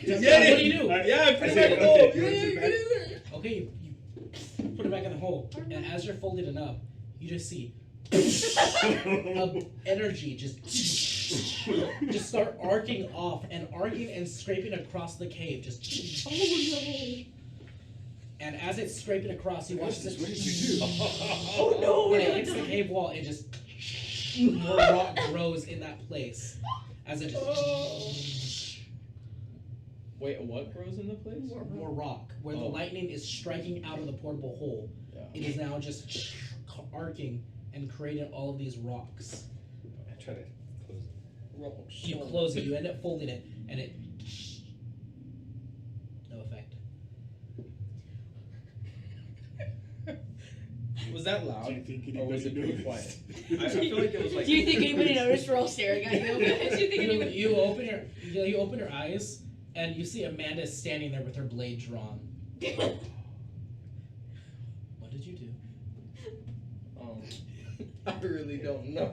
S1: Yeah, what do you do?
S2: Yeah, I put
S3: I
S2: it
S3: said,
S2: back in the hole.
S3: okay, put it back.
S1: Okay, you put it back in the hole, and as you're folding it up, you just see energy just start arcing off and arcing and scraping across the cave. Just
S4: Oh no.
S1: and as it's scraping across, you watch this.
S3: What did you do?
S4: Oh no,
S1: When
S4: we're
S1: it
S4: gonna
S1: hits the
S4: die.
S1: cave wall, it just more rock grows in that place as it just
S2: Wait, what grows in the place?
S1: more rock where the
S2: Oh.
S1: lightning is striking out of the portable hole.
S2: Yeah.
S1: It is now just arcing and creating all of these rocks.
S3: I try to close it.
S2: Rocks.
S1: You close it, you end up folding it, and it no effect.
S2: Was that loud?
S3: Do you think
S2: Or was it
S3: anybody
S2: pretty
S3: noticed?
S2: quiet? I feel like it was like.
S5: Do you think anybody noticed we're all staring at you? Do you think
S1: You,
S5: anybody?
S1: you open your eyes, and you see Amanda standing there with her blade drawn. What did you do?
S2: I really don't know.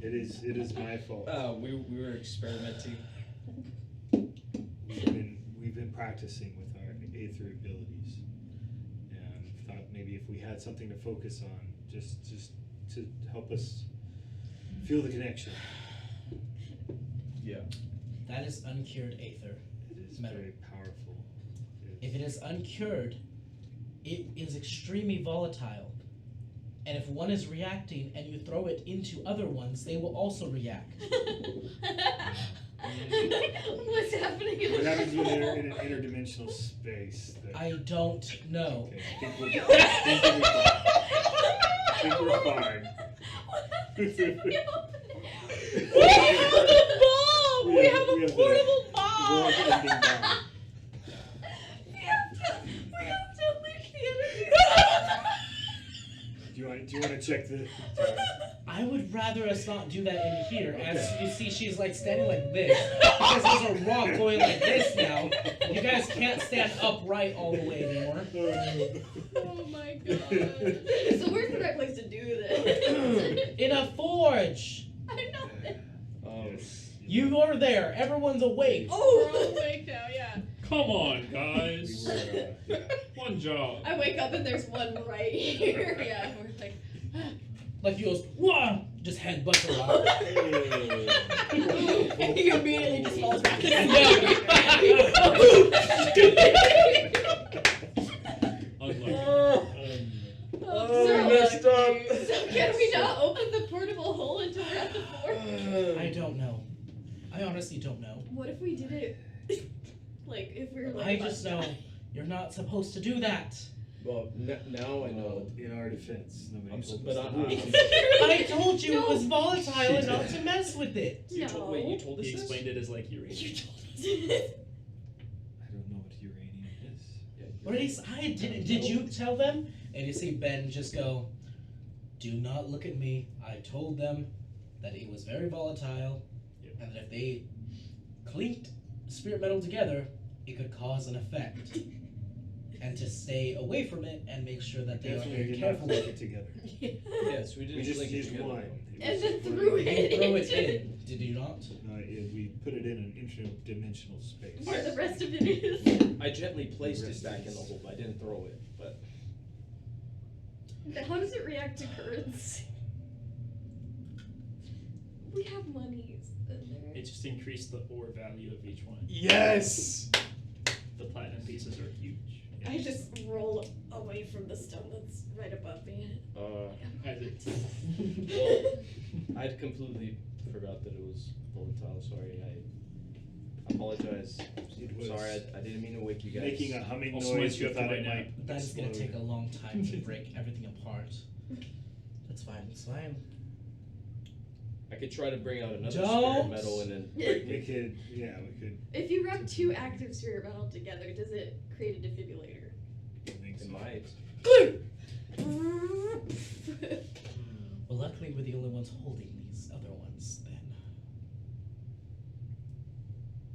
S3: It is my fault.
S2: We were experimenting.
S3: We've been practicing with our Aether abilities, and thought maybe if we had something to focus on, just to help us feel the connection.
S2: Yeah.
S1: That is uncured Aether.
S3: It is
S1: Metal.
S3: very powerful.
S1: If it is uncured, it is extremely volatile. And if one is reacting and you throw it into other ones, they will also react.
S4: What's happening in
S3: What
S4: the
S3: happens when they're in an interdimensional space? That,
S1: I don't know.
S3: okay, I think we're fine. I think we're fine. check the.
S1: I would rather us not do that in here. As
S3: Okay.
S1: you see, she's like standing like this because there's a rock going like this now. You guys can't stand upright all the way anymore.
S5: Oh my god.
S4: So where's the right place to do this?
S1: In a forge.
S4: I know that.
S3: Yes.
S1: You are there. Everyone's awake.
S5: We're all awake now, yeah.
S6: Come on,
S3: We
S6: guys.
S3: were, yeah.
S6: One job.
S4: I wake up and there's one right here.
S5: Yeah, we're like,
S1: Like he goes, whoa! Just headbutts a rock.
S4: And he immediately just falls back in.
S6: Unlucky.
S2: Oh, we messed up.
S4: So can we not open the portable hole until we're at the forge?
S1: I don't know. I honestly don't know.
S4: What if we did it? Like if we were like.
S1: I
S4: about
S1: just
S4: to
S1: know
S4: die?
S1: you're not supposed to do that.
S2: Well, now I know.
S3: In our defense, nobody
S2: I'm
S3: told
S2: but
S3: us the
S2: I-
S3: rules.
S1: I told you it was
S4: No.
S1: volatile and not to mess with it.
S4: No.
S2: Wait, you told us
S6: He
S2: this?
S6: explained it as like
S4: You
S6: uranium.
S4: told us.
S3: I don't know what uranium is.
S2: Yeah,
S1: What did he say? Did you tell them? And you see Ben just go, do not look at me. I told them that it was very volatile
S6: Yep.
S1: and that if they clinked spirit metal together, it could cause an effect. And to stay away from it and make sure that they are
S3: Definitely
S1: very
S3: did not
S1: careful
S3: link
S1: with
S3: it together.
S2: Yes, we
S3: We
S2: didn't
S3: just
S2: link it
S3: used
S2: together.
S3: one.
S4: And
S3: was
S4: then
S3: one.
S4: threw it.
S1: You throw it in, did you not?
S3: We put it in an interdimensional space.
S4: Where the rest of it is.
S2: I gently placed it back in the hole, but I didn't throw it. But
S4: How does it react to currency? We have monies in there.
S6: It just increased the ore value of each one.
S3: Yes!
S6: The platinum pieces are huge.
S4: I just roll away from the stone that's right above me.
S6: As it
S2: I'd completely forgot that it was volatile. Sorry, I apologize.
S3: It was
S2: Sorry, I didn't mean to wake you guys.
S3: making a humming
S6: I'll
S3: noise.
S6: slice you
S3: We
S6: up to
S3: thought
S6: my
S3: it
S6: nap.
S3: might
S1: That is gonna
S3: explode.
S1: take a long time to break everything apart. That's fine, it's fine.
S2: I could try to bring out another
S1: Don't.
S2: spirit metal and then break
S3: We
S2: it.
S3: could, yeah, we could.
S4: If you rub two active spirit metal together, does it create a defibrillator?
S3: I think
S2: It
S3: so.
S2: might.
S1: Well, luckily we're the only ones holding these other ones then.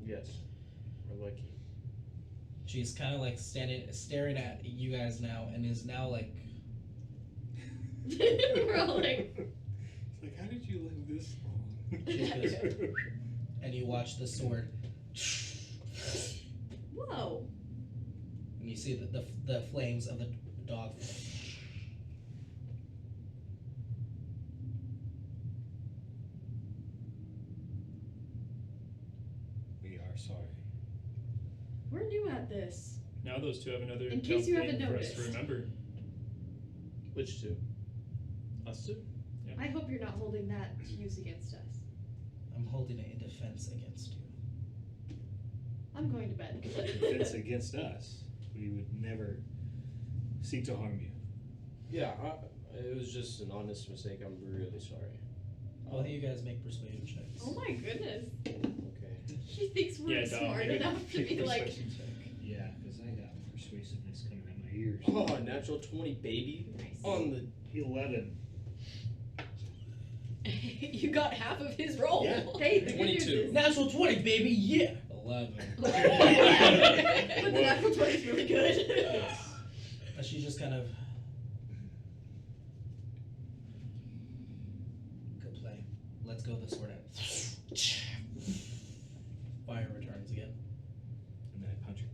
S2: Yes. We're lucky.
S1: She's kind of like staring at you guys now and is now like,
S4: We're all like,
S3: It's like, how did you live this long?
S1: She's good. And you watch the sword.
S4: whoa.
S1: And you see the flames of the dog.
S3: We are sorry.
S4: We're new at this.
S6: now those two have another
S4: In case you haven't
S6: thing for us to
S4: noticed.
S6: remember.
S2: Which two? Us two?
S5: I hope you're not holding that to use against us.
S1: I'm holding it in defense against you.
S5: I'm going to bed.
S3: Defense against us. We would never seek to harm you.
S2: Yeah, it was just an honest mistake. I'm really sorry.
S1: Both of you guys make persuasion checks.
S4: Oh my goodness.
S2: Okay.
S4: She thinks we're
S6: Yeah, dog,
S4: smart
S6: make a
S4: enough to be like,
S6: persuasion check.
S3: Yeah, because I got persuasiveness coming out my ears.
S2: Oh, natural 20, baby. On the
S3: 11.
S4: you got half of his roll.
S3: Yeah.
S4: Hey, the good
S2: 22.
S4: news is.
S1: Natural 20, baby, yeah! 11.
S4: But the natural 20 is really good.
S1: And she just kind of. Good play. Let's go this sword out. Fire returns again.
S3: And then I punch her.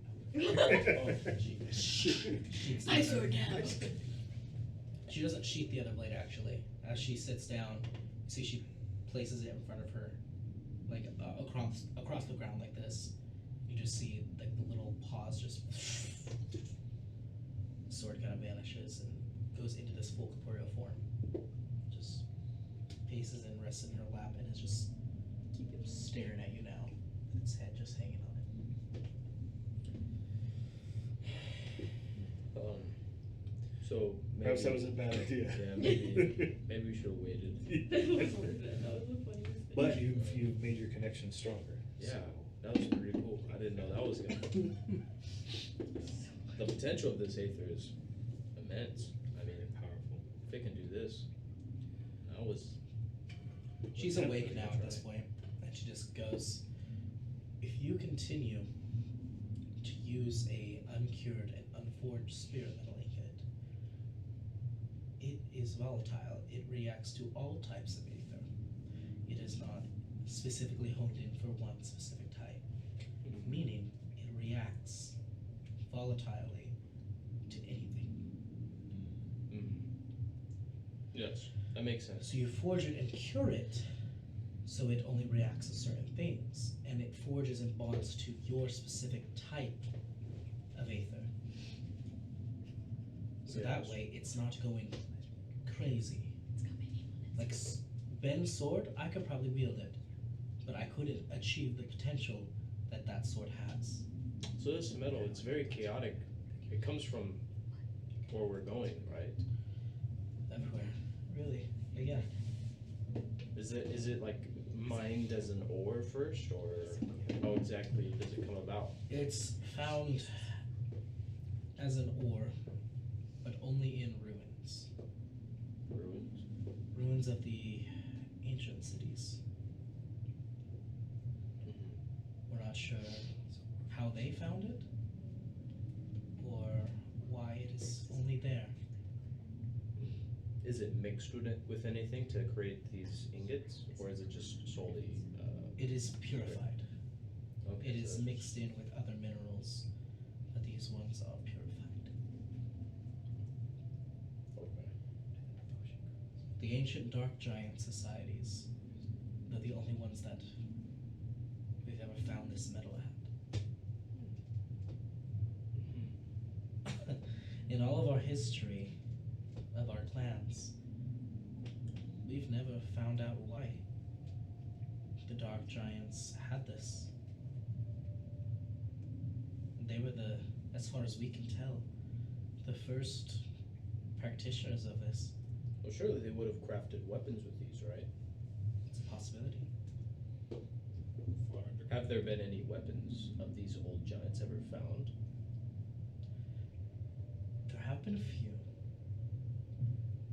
S1: Oh, sheaths the
S4: I
S1: other-
S4: sword down.
S1: She doesn't sheath the other blade actually. As she sits down, you see she places it in front of her, like across the ground like this. You just see like the little paws just. The sword kind of vanishes and goes into this full corporeal form. Just paces and rests in her lap and is just staring at you now. With its head just hanging on it.
S2: So maybe,
S3: Perhaps that was a bad idea.
S2: Yeah, maybe we should have waited.
S4: That was the funniest thing.
S3: But you've made your connection stronger.
S2: Yeah,
S3: so.
S2: that was pretty cool. I didn't know that was gonna. The potential of this Aether is immense. I mean, powerful. If it can do this, That was.
S1: She's
S2: was
S1: awake
S2: definitely
S1: now
S2: a
S1: at
S2: try.
S1: this point, and she just goes, if you continue to use a uncured and unforged spirit metal ingot, it is volatile. It reacts to all types of aether. It is not specifically honed in for one specific type, meaning it reacts volatilely to anything.
S2: Yes, that makes sense.
S1: So you forge it and cure it, so it only reacts to certain things, and it forges and bonds to your specific type of aether. So that
S2: Yes.
S1: way, it's not going crazy. Like Ben's sword, I could probably wield it, but I couldn't achieve the potential that that sword has.
S2: So this metal, it's very chaotic. It comes from where we're going, right?
S1: Everywhere, really. But yeah.
S2: Is it like mined as an ore first, or how exactly does it come about?
S1: It's found as an ore, but only in ruins.
S2: Ruins.
S1: Ruins of the ancient cities. We're not sure how they found it, or why it is only there.
S2: Is it mixed with anything to create these ingots, or is it just solely?
S1: It is purified.
S2: Okay,
S1: It is
S2: so
S1: mixed in with other minerals, but these ones are purified.
S2: Okay.
S1: The ancient dark giant societies, they're the only ones that we've ever found this metal at. In all of our history of our clans, we've never found out why the dark giants had this. They were the, as far as we can tell, the first practitioners of this.
S2: Well, surely they would have crafted weapons with these, right?
S1: It's a possibility.
S2: Have there been any weapons of these old giants ever found?
S1: There have been a few,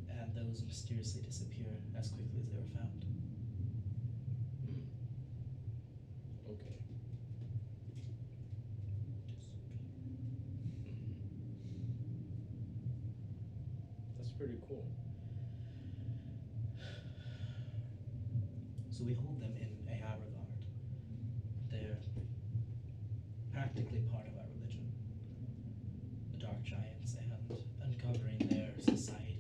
S1: and those mysteriously disappear as quickly as they were found.
S2: Okay. That's pretty cool.
S1: So we hold them in a high regard. They're practically part of our religion. The dark giants, and uncovering their society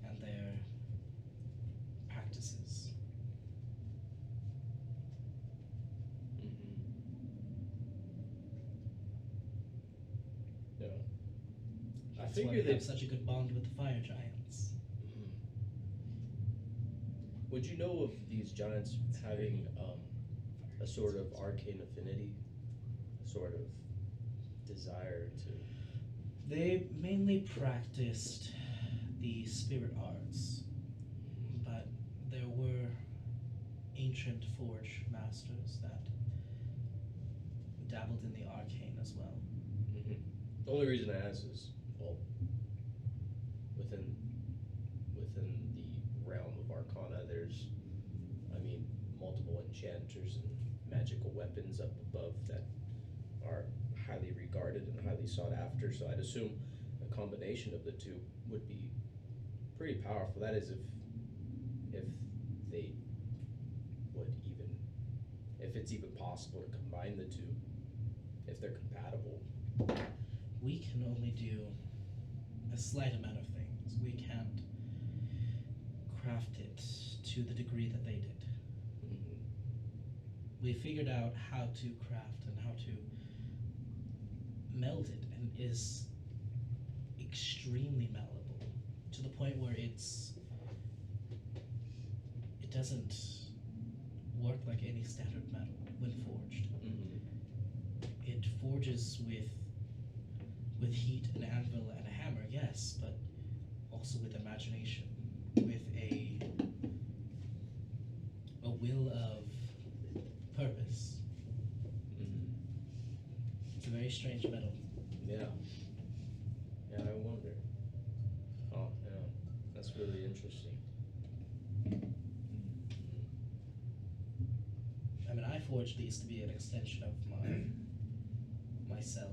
S1: and their practices.
S2: Yeah. I
S1: That's
S2: figure
S1: why we
S2: they
S1: have such a good bond with the fire giants.
S2: Would you know of these giants having a sort of arcane affinity, a sort of desire to?
S1: They mainly practiced the spirit arts, but there were ancient forge masters that dabbled in the arcane as well.
S2: The only reason I ask is, well, within the realm of Arcana, there's, I mean, multiple enchanters and magical weapons up above that are highly regarded and highly sought after. So I'd assume a combination of the two would be pretty powerful. That is, if they would even, if it's even possible to combine the two, if they're compatible.
S1: We can only do a slight amount of things. We can't craft it to the degree that they did. We figured out how to craft and how to meld it, and is extremely malleable to the point where it doesn't work like any standard metal when forged. It forges with heat, an anvil, and a hammer, yes, but also with imagination, with a will of purpose. It's a very strange metal.
S2: Yeah. Yeah, I wonder. Oh, yeah. That's really interesting.
S1: mean, I forged these to be an extension of myself.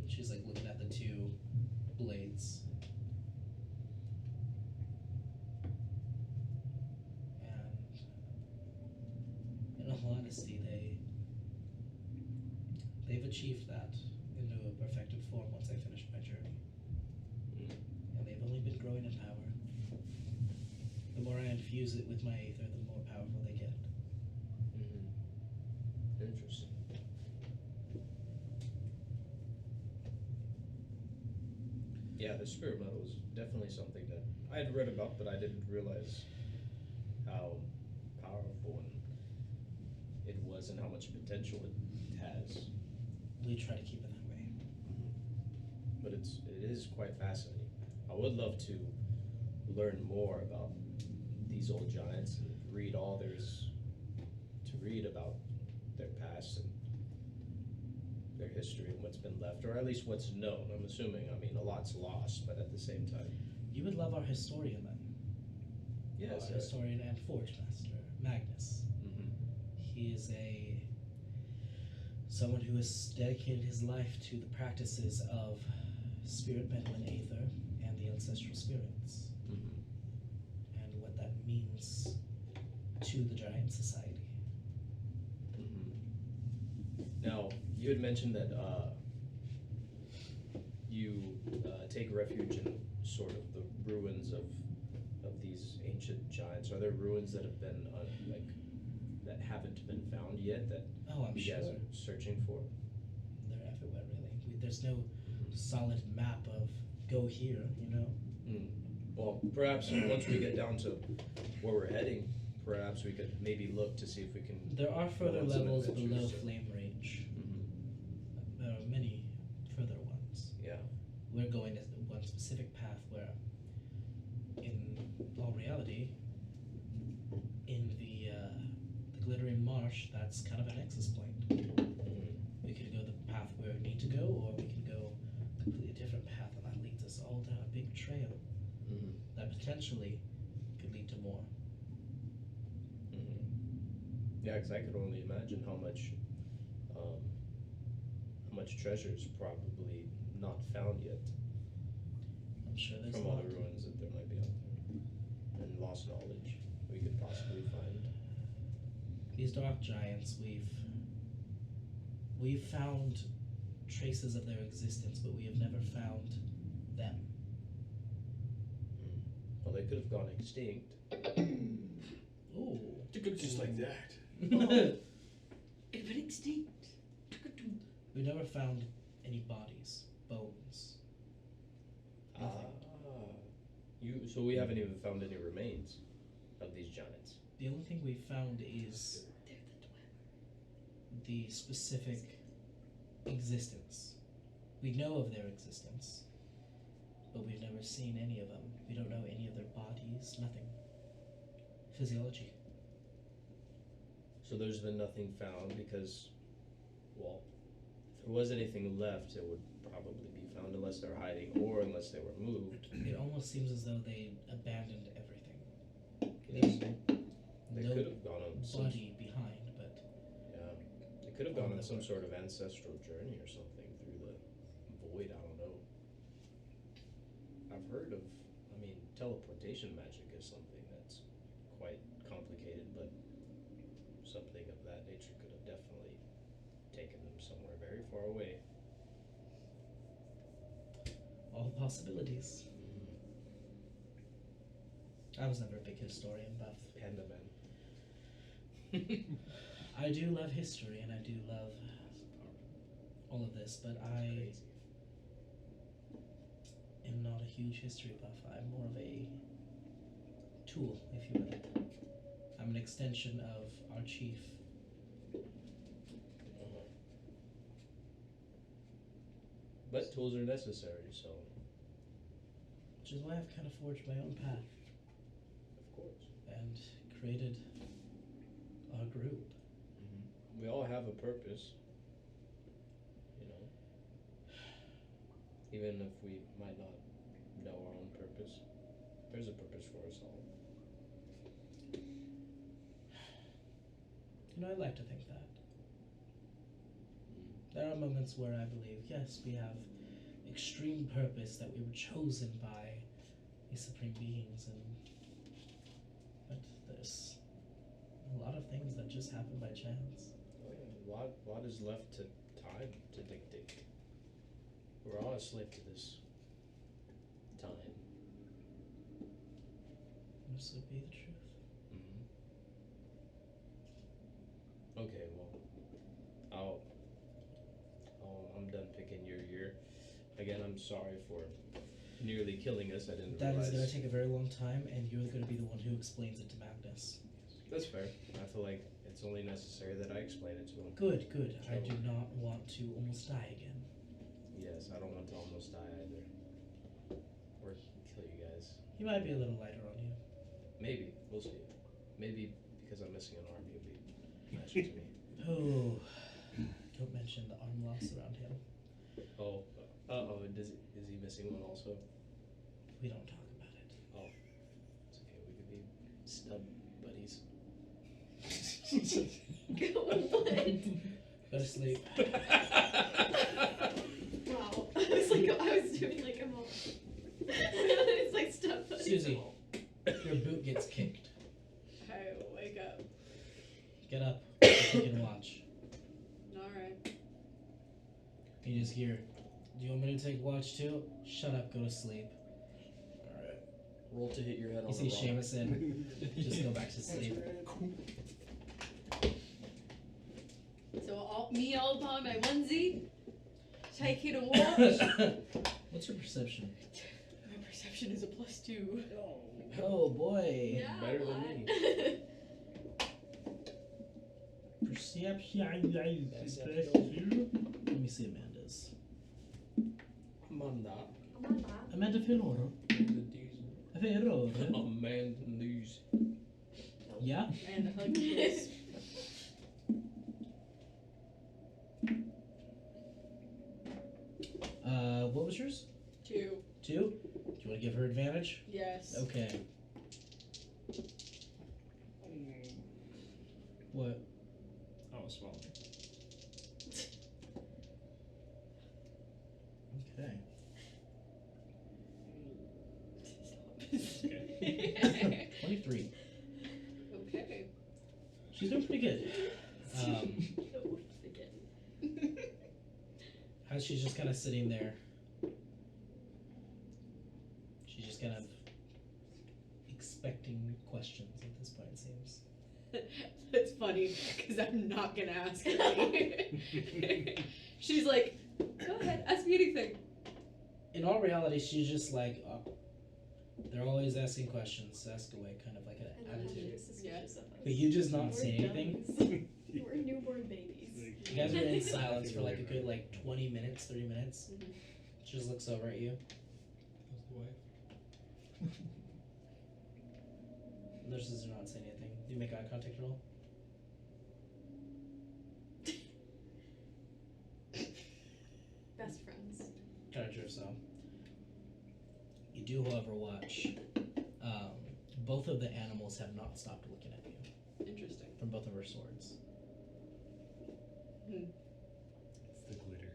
S1: She's like looking at the two blades. And in all honesty, they've achieved that into a perfected form once I finished my journey. And they've only been growing in power. The more I infuse it with my Aether, the more powerful they get.
S2: Interesting. Yeah, the spirit metal is definitely something that I had read about, but I didn't realize how powerful it was and how much potential it has.
S1: We try to keep it that way.
S2: But it is quite fascinating. I would love to learn more about these old giants and read all there is to read about their past and their history and what's been left, or at least what's known. I'm assuming, I mean, a lot's lost, but at the same time.
S1: You would love our historian then.
S2: Yes.
S1: Our historian and forge master, Magnus. He is someone who has dedicated his life to the practices of spirit metal and Aether and the ancestral spirits. And what that means to the giant society.
S2: Now, you had mentioned that you take refuge in sort of the ruins of these ancient giants. Are there ruins that have been that haven't been found yet that
S1: I'm
S2: you
S1: sure.
S2: guys are searching for?
S1: They're everywhere, really. There's no solid map of go here, you know?
S2: Well, perhaps once we get down to where we're heading, perhaps we could maybe look to see if we can.
S1: There are further
S2: on some
S1: levels below
S2: adventures.
S1: flame range. There are many further ones.
S2: Yeah.
S1: We're going to one specific path where, in all reality, in the glittering marsh, that's kind of a nexus point. We could go the path where we need to go, or we can go a completely different path, and that leads us all down a big trail that potentially could lead to more.
S2: Yeah, because I could only imagine how much treasure is probably not found yet
S1: I'm sure there's
S2: from
S1: a
S2: all
S1: lot.
S2: the ruins that there might be out there, and lost knowledge we could possibly find.
S1: These dark giants, we've found traces of their existence, but we have never found them.
S2: Well, they could have gone extinct.
S1: Ooh.
S3: Just like that.
S5: It went extinct.
S1: We never found any bodies, bones.
S2: So we haven't even found any remains of these giants.
S1: The only thing we found is
S5: They're the dweller.
S1: the specific existence. We know of their existence, but we've never seen any of them. We don't know any of their bodies, nothing. Physiology.
S2: So there's been nothing found because, well, if there was anything left, it would probably be found unless they're hiding or unless they were moved.
S1: It almost seems as though they abandoned everything.
S2: Yes. They
S1: No
S2: could have gone on some,
S1: body behind, but
S2: yeah, they could have gone on some sort of ancestral journey or something through the void. I don't know. I've heard of, teleportation magic is something that's quite complicated, but something of that nature could have definitely taken them somewhere very far away.
S1: all possibilities. I was never a big historian buff.
S2: Panda Man.
S1: I do love history and I do love all of this, but I am not a huge history buff. I'm more of a tool, if you will. I'm an extension of our chief.
S2: But tools are necessary, so
S1: Which is why I've kind of forged my own path
S2: of course.
S1: and created our group.
S2: We all have a purpose, you know. Even if we might not know our own purpose, there's a purpose for us all.
S1: You know, I like to think that. There are moments where I believe, yes, we have extreme purpose, that we were chosen by the supreme beings, but there's a lot of things that just happen by chance.
S2: A lot is left to time to dictate. We're all a slave to this time.
S1: This would be the truth.
S2: Okay, well, I'm done picking your year. Again, I'm sorry for nearly killing us. I didn't
S1: That
S2: realize.
S1: is going to take a very long time, and you're going to be the one who explains it to Magnus.
S2: That's fair. I feel like it's only necessary that I explain it to him.
S1: Good, good. I
S2: So-
S1: do not want to almost die again.
S2: Yes, I don't want to almost die either. Or kill you guys.
S1: He might be a little lighter on you.
S2: Maybe. We'll see. Maybe because I'm missing an arm, he'll be nicer to me.
S1: Oh, don't mention the arm loss around him.
S2: Oh, is he missing one also?
S1: We don't talk about it.
S2: Oh, it's okay. We could be stub buddies.
S1: Go to sleep.
S4: Wow. I was doing like a moment. It's like stuff.
S1: Susie, your boot gets kicked.
S5: I wake up.
S1: Get up. You can watch.
S5: Alright.
S1: You just hear, do you want me to take watch too? Shut up, go to sleep. Alright.
S2: Roll to hit your head on
S1: You
S2: the
S1: see
S2: rock.
S1: Seamus just go back to sleep.
S5: So all upon my onesie, taking a walk.
S1: What's your perception?
S5: My perception is a +2.
S1: Oh boy.
S4: Yeah,
S2: Better than
S4: what?
S2: me.
S1: Perception. Let me see Amanda's.
S2: Amanda.
S1: Amanda Filoro. Filoro.
S2: Amanda news.
S1: Yeah?
S5: And the huggies.
S1: What was yours?
S5: 2.
S1: 2? Do you want to give her advantage?
S5: Yes.
S1: Okay. What?
S6: Oh, swallowing.
S1: Okay.
S6: Okay.
S1: 23.
S5: Okay.
S1: She's doing pretty good. As she's just kind of sitting there, she's just kind of expecting questions at this point, it seems.
S5: That's funny, because I'm not gonna ask her any. She's like, go ahead, ask me anything.
S1: In all reality, she's just like, they're always asking questions, ask away, kind of like an attitude.
S4: Suspicious of us.
S1: But you just not
S4: We're
S1: say anything.
S4: dummies. We're newborn babies.
S1: You guys are in silence for like a good 20 minutes, 30 minutes.
S5: Mhm.
S1: She just looks over at you.
S6: How's the wife?
S1: Nurses do not say anything. Do you make eye contact roll?
S4: Best friends.
S1: Kind of so. You do, however, watch. Both of the animals have not stopped looking at you
S5: Interesting.
S1: from both of her swords.
S3: It's the glitter.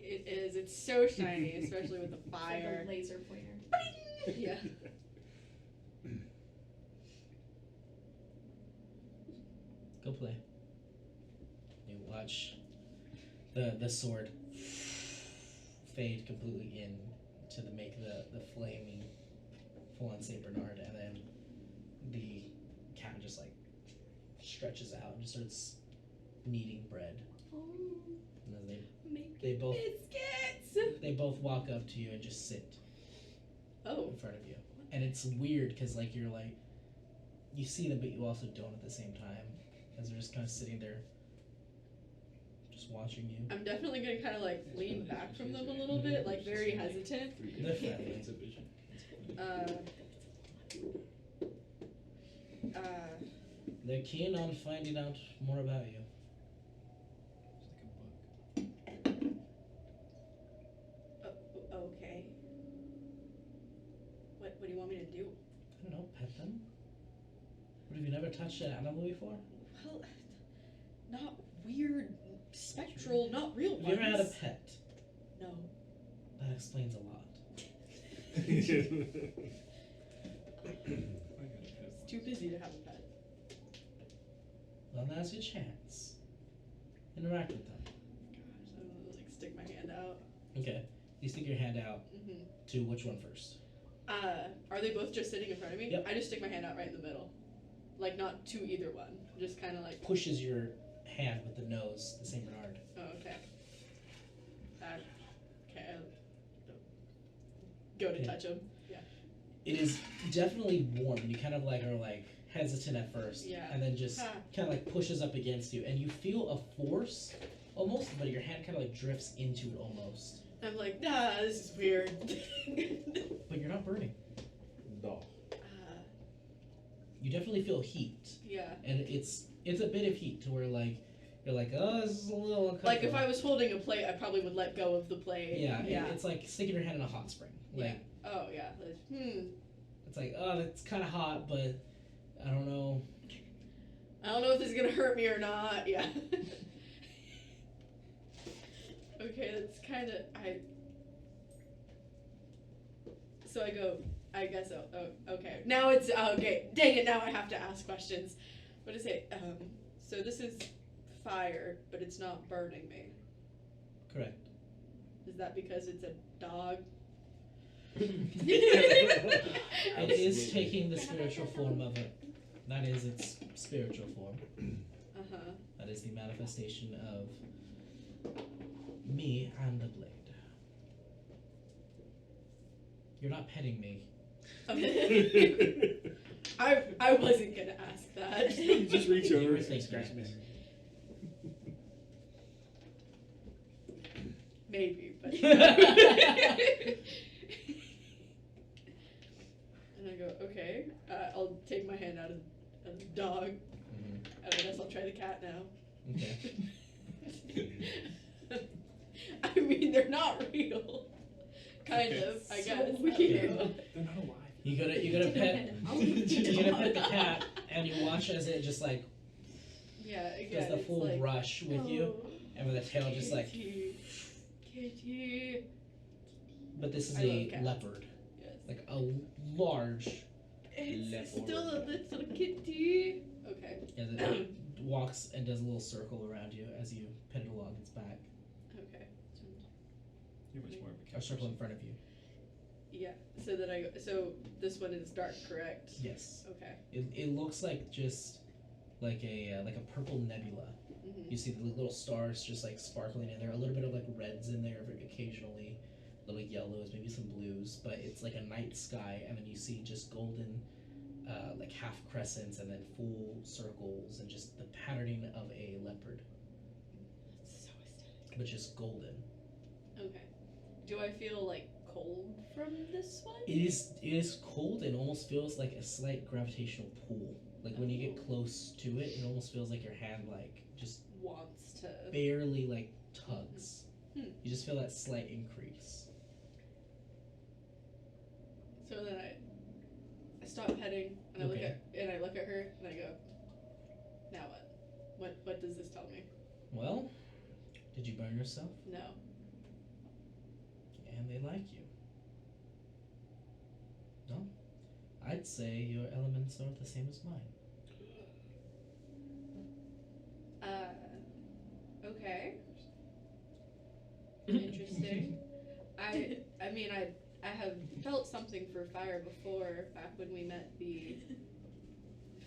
S5: It is. It's so shiny, especially with the
S4: It's
S5: fire.
S4: like a laser pointer.
S5: Yeah.
S1: Go play. You watch the sword fade completely in to make the flaming full-on Saint Bernard, and then the cat just stretches out and just starts kneading bread. And then they both
S5: biscuits.
S1: they both walk up to you and just sit
S5: Oh.
S1: in front of you. And it's weird because you're you see them but you also don't at the same time, as they're just kind of sitting there just watching you.
S5: I'm definitely gonna kind of lean back from them a little bit, very hesitant.
S1: They're friendly.
S6: It's a vision.
S1: They're keen on finding out more about you.
S6: It's like a book.
S5: Okay. What do you want me to do?
S1: I don't know, pet them? What, have you never touched an animal before?
S5: Well, not weird, spectral, not real
S1: Have you ever had a
S5: ones.
S1: pet?
S5: No.
S1: That explains a lot.
S5: It's too busy to have a pet.
S1: Well, now's your chance. Interact with them.
S5: Gosh, I'm gonna like stick my hand out.
S1: Okay. You stick your hand out
S5: Mm-hmm.
S1: to which one first?
S5: Are they both just sitting in front of me?
S1: Yep.
S5: I just stick my hand out right in the middle. Like, not to either one. Just kind of like,
S1: Pushes your hand with the nose, the Saint Bernard.
S5: oh, okay. Okay, I'll go to
S1: Okay.
S5: touch him.
S1: It is definitely warm. You kind of like are like hesitant at first,
S5: Yeah.
S1: and then just
S5: Huh.
S1: kind of like pushes up against you, and you feel a force almost, but your hand kind of like drifts into it almost.
S5: I'm like, nah, this is weird.
S1: But you're not burning.
S3: No.
S1: You definitely feel heat,
S5: Yeah.
S1: and it's a bit of heat to where like you're like, oh, this is a little uncomfortable.
S5: Like, if I was holding a plate, I probably would let go of the plate.
S1: yeah,
S5: Yeah.
S1: It's like sticking your hand in a hot spring. Like
S5: Oh, yeah. Like,
S1: it's like, oh, that's kind of hot, but I don't know.
S5: I don't know if this is gonna hurt me or not. Yeah. Okay, that's kind of So I go. I guess. Oh, okay. Now it's okay. Dang it! Now I have to ask questions. What is it? So this is fire, but it's not burning me.
S1: Correct.
S5: Is that because it's a dog?
S1: It is
S3: Absolutely.
S1: taking the spiritual form of it. That is its spiritual form.
S5: Uh-huh.
S1: That is the manifestation of me and the blade. You're not petting me.
S5: I wasn't gonna ask that.
S3: You just reach
S1: You
S3: over
S1: were
S3: and
S1: thinking
S3: scratch
S1: it.
S3: me.
S5: Maybe, but. And I go, okay. I'll take my hand out of the dog.
S1: Mhm.
S5: I guess I'll try the cat now.
S1: Okay.
S5: I mean, they're not real. Kind of, I
S7: So
S5: guess.
S7: weird.
S6: They're not alive.
S1: You gotta pet.
S7: I'll
S1: You gotta pet the cat, and you watch as it just like
S5: Yeah, again,
S1: does the
S5: it's
S1: full
S5: like,
S1: rush with you,
S5: "Oh,
S1: and with the tail just like.
S5: Kitty.
S1: But this is
S5: I love
S1: a
S5: cats.
S1: leopard,
S5: Yes.
S1: like a large.
S5: It's
S1: leopard.
S5: still a little kitty. Okay.
S1: Yeah, that walks and does a little circle around you as you pet it along its back,
S5: Okay.
S6: You're much more of a
S1: or
S6: cat
S1: circle in
S6: person.
S1: front of you.
S5: Yeah. So this one is dark, correct?
S1: Yes.
S5: Okay.
S1: It looks like just like a purple nebula.
S5: Mm-hmm.
S1: You see the little stars just like sparkling in there. A little bit of like reds in there, but occasionally little yellows, maybe some blues. But it's like a night sky, and then you see just golden, like half crescents, and then full circles, and just the patterning of a leopard,
S5: That's so aesthetic.
S1: but just golden.
S5: Okay. Do I feel like cold from this one?
S1: It is cold and almost feels like a slight gravitational pull. Like when you get close to it, it almost feels like your hand like just
S5: Wants to.
S1: barely like tugs.
S5: Hmm.
S1: You just feel that slight increase.
S5: So then I stop petting and I look
S1: Okay.
S5: at her and I go, now what? What does this tell me?
S1: Well, did you burn yourself?
S5: No.
S1: And they like you. No? I'd say your elements are the same as mine.
S5: Okay. Interesting. I mean I have felt something for fire before, back when we met the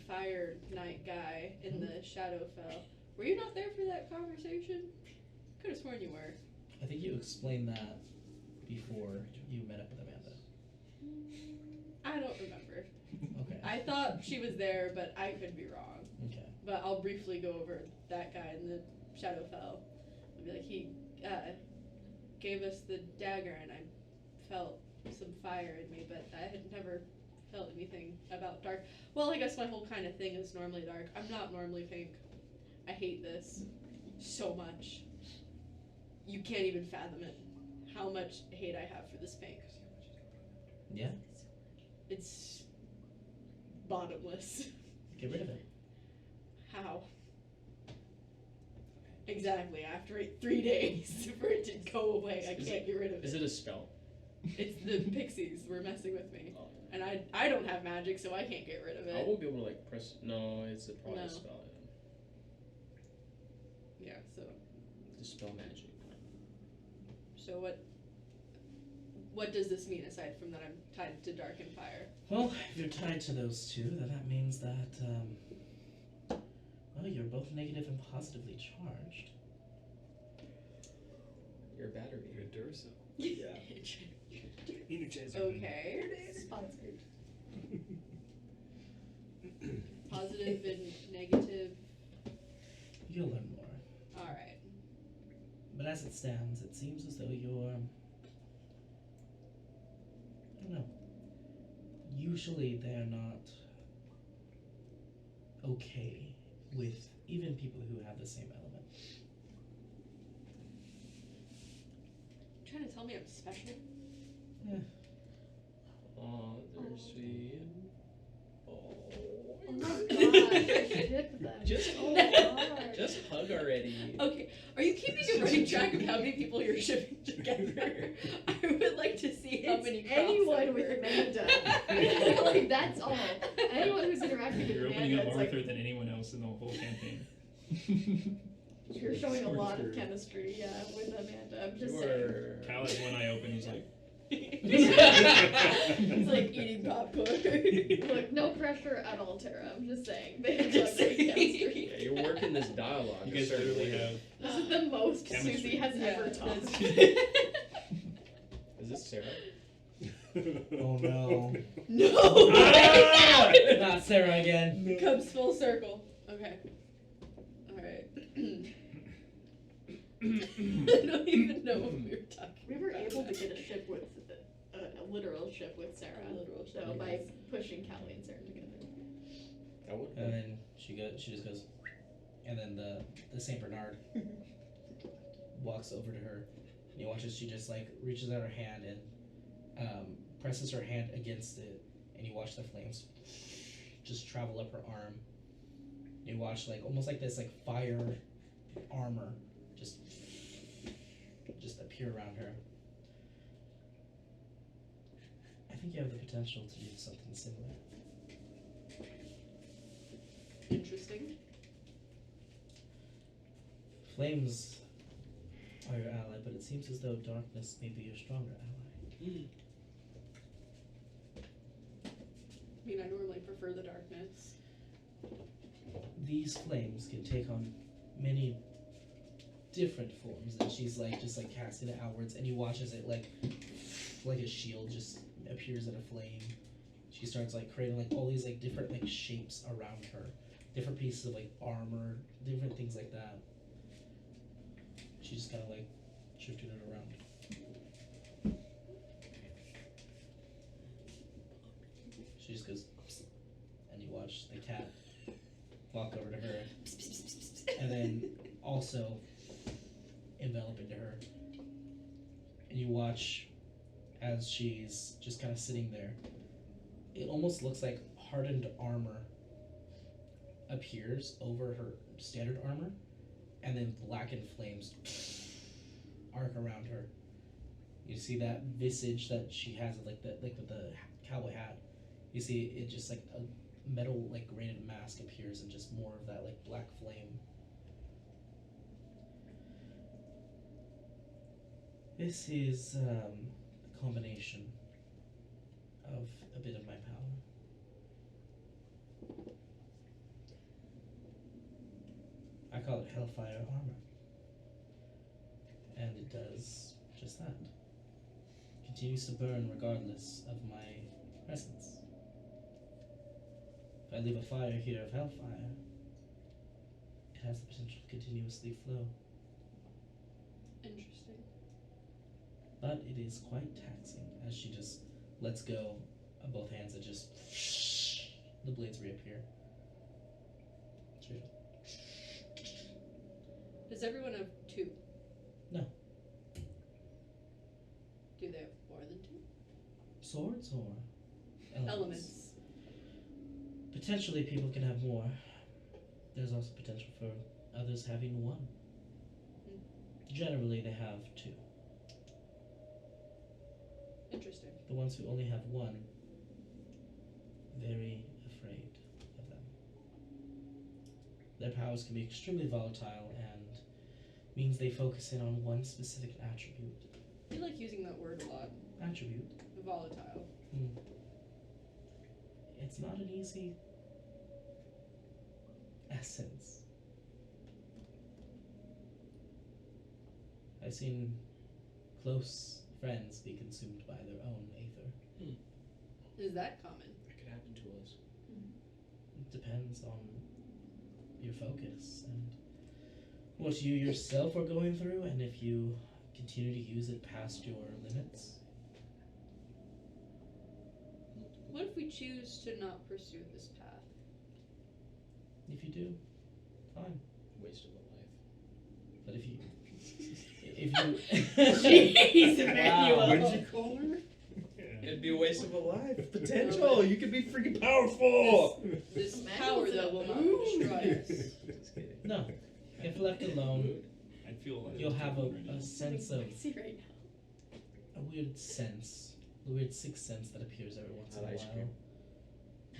S5: fire knight guy in the Shadowfell. Were you not there for that conversation? Could have sworn you were.
S1: I think you explained that before you met up with Amanda.
S5: I don't remember.
S1: Okay.
S5: I thought she was there, but I could be wrong.
S1: Okay.
S5: But I'll briefly go over that guy in the Shadowfell. I'll be like, he gave us the dagger, and I felt some fire in me, but I had never felt anything about dark. Well, I guess my whole kind of thing is normally dark. I'm not normally pink. I hate this so much. You can't even fathom it. How much hate I have for this pink.
S1: Yeah?
S5: It's bottomless.
S1: Get rid of it.
S5: How? Exactly, after 3 days for it to go away. I
S2: Is
S5: can't get rid of it.
S2: Is it a spell?
S5: It's the pixies were messing with me.
S2: Oh.
S5: And I don't have magic, so I can't get rid of
S2: I
S5: it.
S2: won't be able to like press. No, it's probably
S5: No.
S2: a spell.
S5: Yeah, so
S2: Dispel magic.
S5: what does this mean aside from that I'm tied to dark and fire?
S1: Well, if you're tied to those two, then that means that, well, you're both negative and positively charged.
S2: Your battery.
S3: You're a Duracell.
S2: Yeah.
S3: Energizer.
S5: Okay.
S7: Sponsored.
S5: Positive and negative.
S1: You'll learn more.
S5: Alright.
S1: But as it stands, it seems as though you're, I don't know. Usually they're not okay with even people who have the same element.
S5: Trying to tell me I'm special?
S2: Oh, they're sweet.
S7: Oh
S2: Oh.
S7: my gosh, I ship them
S2: Just-
S7: so hard.
S2: Just hug already.
S5: Okay, are you keeping a running track of how many people you're shipping together? I would like to see how
S7: It's
S5: many
S7: anyone with
S5: crossover.
S7: Amanda. Like, that's all. Anyone who's interacting with
S6: You're opening
S7: Amanda,
S6: up
S7: it's like,
S6: Arthur than anyone else in the whole campaign.
S7: you're showing a lot of
S3: Sorcerer.
S7: chemistry, with Amanda. I'm just
S2: You
S7: saying.
S2: are.
S6: Cal has one eye open, he's like,
S5: It's like eating popcorn.
S7: Look, no pressure at all, Tara. I'm just saying. They have
S5: Just
S7: great
S5: saying.
S7: chemistry.
S2: Yeah, you're working this dialogue.
S6: you
S2: a
S6: guys
S2: certain
S6: literally
S2: way.
S6: have.
S7: This is the most
S6: Chemistry.
S7: Susie has
S5: Yeah,
S7: ever talked.
S5: that's-
S2: Is this Sarah?
S1: Oh, no.
S5: No!
S1: Ah! Not Sarah again.
S5: It comes full circle. Okay. Alright. I don't even know what we were talking
S7: We were
S5: about.
S7: able to get a ship with a literal ship with Sarah.
S5: A literal ship,
S7: So by
S5: yes.
S7: pushing Callie and Sarah together.
S2: That would.
S1: And then she just goes, and then the Saint Bernard walks over to her, and you watch as she just like reaches out her hand and presses her hand against it, and you watch the flames just travel up her arm. You watch like almost like this like fire armor just appear around her. I think you have the potential to do something similar.
S5: Interesting.
S1: Flames are your ally, but it seems as though darkness may be your stronger ally.
S5: I mean, I normally prefer the darkness.
S1: These flames can take on many different forms, and she's like just like casting it outwards, and you watch as it like a shield just appears in a flame. She starts like creating like all these like different like shapes around her, different pieces of like armor, different things like that. She just kind of like shifting it around. She just goes, "Psst," and you watch the cat walk over to her, and then also envelop into her. And you watch as she's just kind of sitting there. It almost looks like hardened armor appears over her standard armor, and then blackened flames arc around her. You see that visage that she has, like with the cowboy hat. You see it just like a metal like granite mask appears, and just more of that like black flame. This is a combination of a bit of my power. I call it Hellfire Armor. And it does just that. Continues to burn regardless of my presence. If I leave a fire here of Hellfire, it has the potential to continuously flow.
S5: Interesting.
S1: But it is quite taxing as she just lets go of both hands and just the blades reappear.
S5: Does everyone have two?
S1: No.
S5: Do they have more than two?
S1: Swords or
S5: Elements.
S1: Potentially people can have more. There's also potential for others having one. Generally, they have two.
S5: Interesting.
S1: The ones who only have one, very afraid of them. Their powers can be extremely volatile and means they focus in on one specific attribute.
S5: I feel like using that word a lot.
S1: Attribute.
S5: Volatile.
S1: It's not an easy essence. I've seen close friends be consumed by their own aether.
S5: Is that common?
S2: That could happen to us.
S1: It depends on your focus and what you yourself are going through, and if you continue to use it past your limits.
S5: What if we choose to not pursue this path?
S1: If you do, fine.
S2: Waste of a life.
S1: But if you
S4: Jeez, Emmanuel.
S1: Wow.
S3: What did you call her?
S2: It'd be a waste of a life. Potential. You could be freaking powerful.
S5: This
S4: Emmanuel's
S5: power,
S4: in
S5: though,
S4: a
S5: will not
S4: mood.
S5: destroy us.
S2: Just kidding.
S1: No, if left alone,
S6: I'd feel a lot of
S1: you'll have
S6: right now.
S1: a sense of
S4: See right now.
S1: a weird sixth sense that appears every once in a
S2: Ice
S1: while.
S2: cream.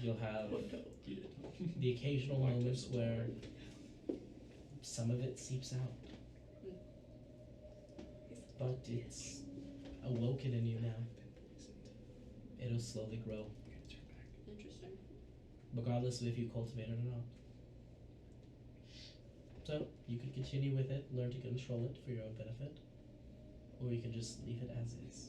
S1: You'll have
S6: Get it.
S1: the occasional
S6: Lactose
S1: moments where
S6: intolerant.
S1: some of it seeps out. But it's awoken in you now. It'll slowly grow,
S5: Interesting.
S1: regardless of if you cultivate it or not. So, you could continue with it, learn to control it for your own benefit, or you can just leave it as is.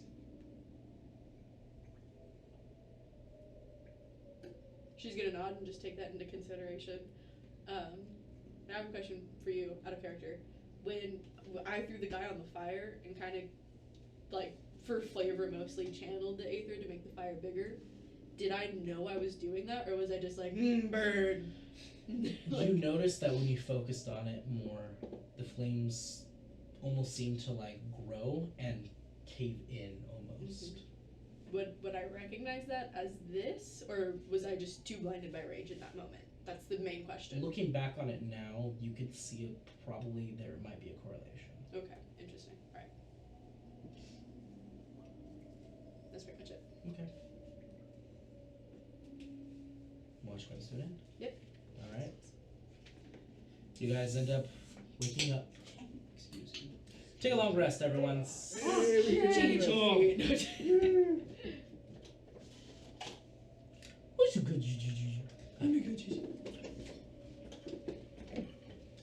S5: She's gonna nod and just take that into consideration. I have a question for you, out of character. When I threw the guy on the fire and kind of, like, for flavor mostly channeled the Aether to make the fire bigger, did I know I was doing that, or was I just like, burn?
S1: You noticed that when you focused on it more, the flames almost seemed to like grow and cave in almost.
S5: Would I recognize that as this, or was I just too blinded by rage in that moment? That's the main question.
S1: Looking back on it now, you could see it probably there might be a correlation.
S5: Okay, interesting. Alright. That's pretty much it.
S1: Okay. Watch comes to an end.
S5: Yep.
S1: Alright. You guys end up waking up.
S6: Excuse me.
S1: Take a long rest, everyone. What's a good
S6: I'm a good Gigi.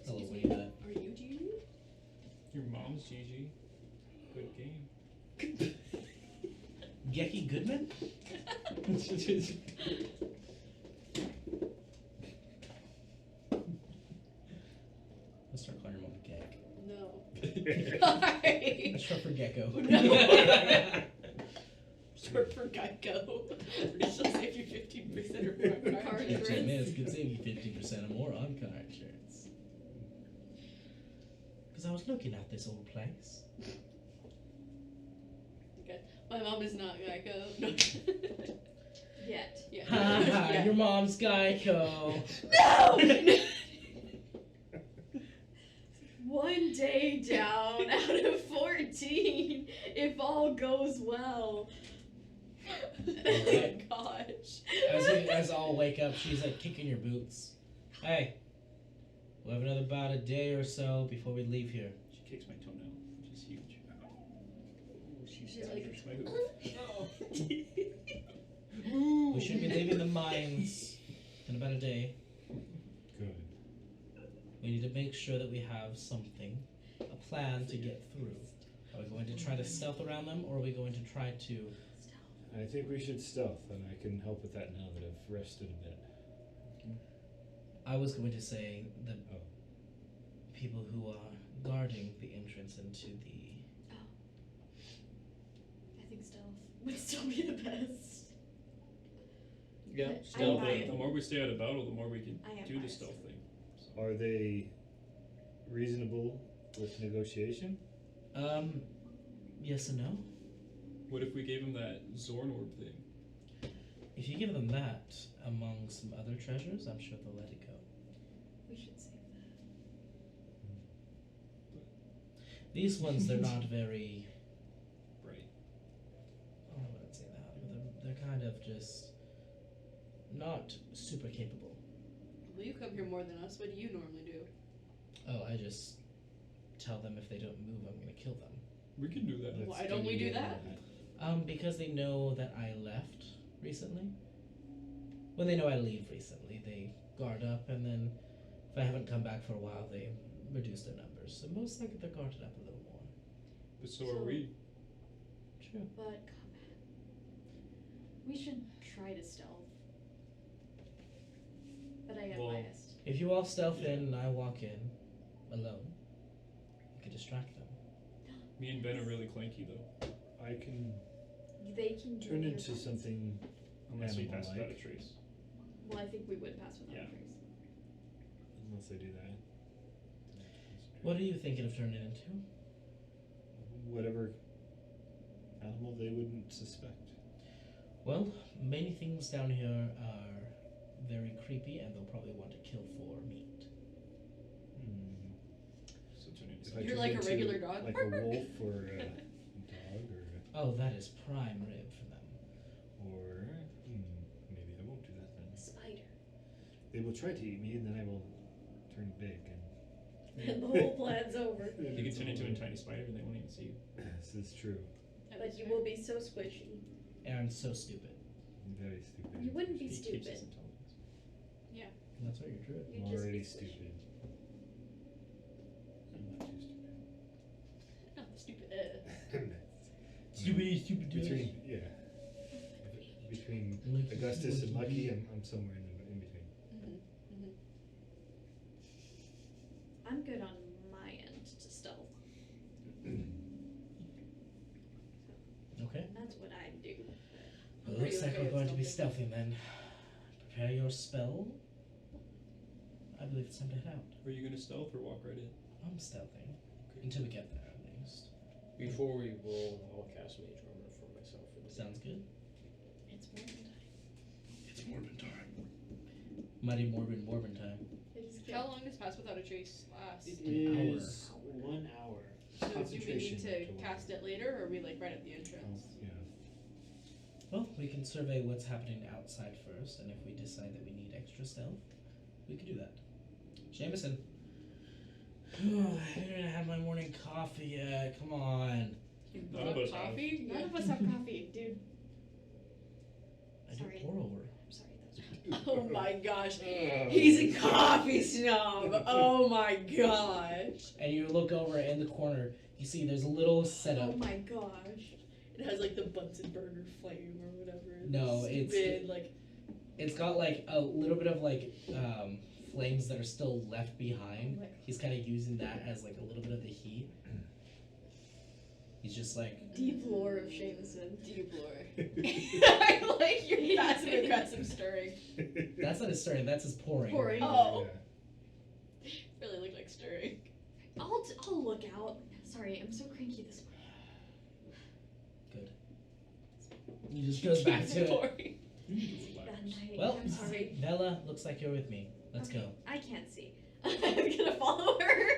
S1: Hello, what do you got?
S5: Are you Gigi?
S6: Your mom's Gigi. Good game.
S1: Gecky Goodman? Let's start calling your mom Gek.
S5: No. Why?
S1: That's short for gecko.
S5: No. Short for Geico. She'll save you 15% or more car
S1: It
S5: insurance.
S1: could save you 50% or more on car insurance. Because I was looking at this old place.
S5: Okay. My mom is not Geico. No.
S4: Yet.
S5: Yeah.
S1: Ha ha,
S5: Yeah.
S1: your mom's Geico.
S5: No!
S4: One day down out of 14, if all goes well.
S5: Oh my gosh.
S1: As all wake up, she's like kicking your boots. Hey, we'll have another about a day or so before we leave here.
S6: She kicks my toenail, which is huge.
S5: She's like,
S1: We should be leaving the mines in about a day.
S3: Good.
S1: We need to make sure that we have something, a plan to get through. Are we going to try to stealth around them, or are we going to try to...
S3: I think we should stealth, and I can help with that now that I've rested a bit.
S1: I was going to say the
S3: Oh.
S1: people who are guarding the entrance into the...
S4: I think stealth would still be the best.
S2: Yeah.
S4: I
S2: Stealth.
S4: buy it.
S6: The more we stay out of battle, the more we can
S4: I am
S6: do the
S4: biased.
S6: stealth thing. So.
S3: Are they reasonable with negotiation?
S1: Yes and no.
S6: What if we gave him that Zorn orb thing?
S1: If you give them that among some other treasures, I'm sure they'll let it go.
S4: We should save that.
S1: These ones, they're not very.
S6: Right.
S1: Oh, I wouldn't say that, but they're kind of just not super capable.
S5: Well, you come here more than us. What do you normally do?
S1: Oh, I just tell them if they don't move, I'm gonna kill them.
S6: We can do that.
S5: Why don't we do that?
S1: Because they know that I left recently. When they know I leave recently, they guard up, and then if I haven't come back for a while, they reduce their numbers. So most likely they're guarded up a little more.
S6: But so are we.
S1: True.
S4: But combat. We should try to stealth. But I am
S6: Well-
S4: biased.
S1: If you all stealth in and I walk in alone, you can distract them.
S6: Me and Ben are really clanky though.
S3: I can
S4: They can do
S3: turn
S4: your
S3: into
S4: best.
S3: something.
S6: Unless we pass without a
S3: Animal-like.
S6: trace.
S4: Well, I think we would pass without
S6: Yeah.
S4: a trace.
S3: Unless I do that.
S1: What are you thinking of turning into?
S3: Whatever animal they wouldn't suspect.
S1: Well, many things down here are very creepy, and they'll probably want to kill for meat.
S6: So turn into
S3: If I
S5: You're
S3: turn
S5: like a
S3: into,
S5: regular dog.
S3: like a wolf or a dog
S1: Oh, that is prime rib for them.
S3: or maybe I won't do that then.
S4: A spider.
S3: They will try to eat me, and then I will turn big
S4: And the whole plan's over.
S3: and.
S6: You can turn into a tiny spider and they won't even see you.
S3: This is true.
S4: But you will be so squishy.
S1: And so stupid.
S3: Very stupid.
S4: You wouldn't be
S6: He keeps
S4: stupid.
S6: his intelligence.
S1: And that's why you're druid.
S4: You'd
S3: I'm
S4: just
S3: already
S4: be squishy.
S3: stupid. I'm not too stupid.
S5: Not stupid.
S1: Stupid
S3: Between between Augustus and Lucky, I'm somewhere in between.
S5: Mm-hmm.
S4: I'm good on my end to stealth.
S1: Okay.
S4: And that's what I do.
S1: Well, it looks like
S5: okay
S1: we're going to be
S5: stealthing.
S1: stealthy then. Prepare your spell. I believe it's time to head out.
S6: Are you gonna stealth or walk right in?
S1: I'm stealthing. Until we get there, at least.
S2: Before we roll, I'll cast Mage Armor for myself. For the
S1: Sounds good.
S4: It's Mormon time.
S1: It's Morbin time. Mighty Morbin time.
S5: How long does pass without a trace last?
S3: It
S1: An
S3: is 1 hour.
S5: So do we need
S3: Concentration
S5: to
S3: one
S5: cast
S3: hour.
S5: it later, or are we like right at the
S3: Oh,
S5: entrance?
S3: yeah.
S1: Well, we can survey what's happening outside first, and if we decide that we need extra stealth, we can do that. Jameson. I haven't even had my morning coffee yet. Come on.
S6: None of us have.
S5: Coffee?
S4: None of us have coffee, dude.
S1: I
S4: Sorry.
S1: do pour over.
S4: I'm sorry, that was
S5: Oh my gosh.
S3: Oh.
S5: He's a coffee snob. Oh my gosh.
S1: And you look over in the corner, you see there's a little setup.
S4: Oh my gosh.
S5: It has like the Bunsen burner flame or whatever.
S1: No, it's-
S5: Stupid, like
S1: It's got like a little bit of like flames that are still left behind.
S4: Oh my-
S1: He's kind of using that as like a little bit of the heat. He's just like,
S4: Deep lore of Jameson.
S5: deep lore. I like your passive aggressive stirring.
S1: that's not his stirring, that's his pouring.
S4: Pouring.
S5: Oh. Really looked like stirring.
S4: I'll look out. Sorry, I'm so cranky this morning.
S1: Good. He just goes back to it.
S5: Pouring.
S6: You need to relax.
S4: Bad night.
S1: Well,
S4: I'm sorry.
S1: Bella, looks like you're with me. Let's
S4: Okay,
S1: go.
S4: I can't see. I'm gonna follow her.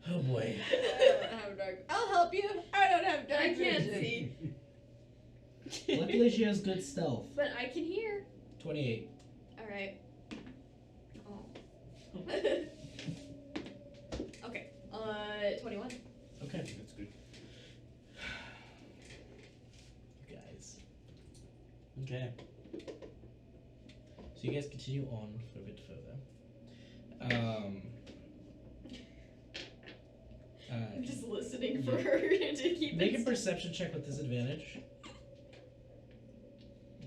S1: Oh boy.
S5: I don't have dark. I'll help you. I don't have dark
S4: I can't
S5: vision.
S4: see,
S1: Luckily she has good stealth.
S4: but I can hear.
S1: 28.
S4: All right. Oh. Okay. 21.
S1: Okay.
S3: That's good.
S1: You guys. Okay. So you guys continue on for a bit further.
S4: I'm just listening for her to keep
S1: Make a
S4: it.
S1: perception check with disadvantage.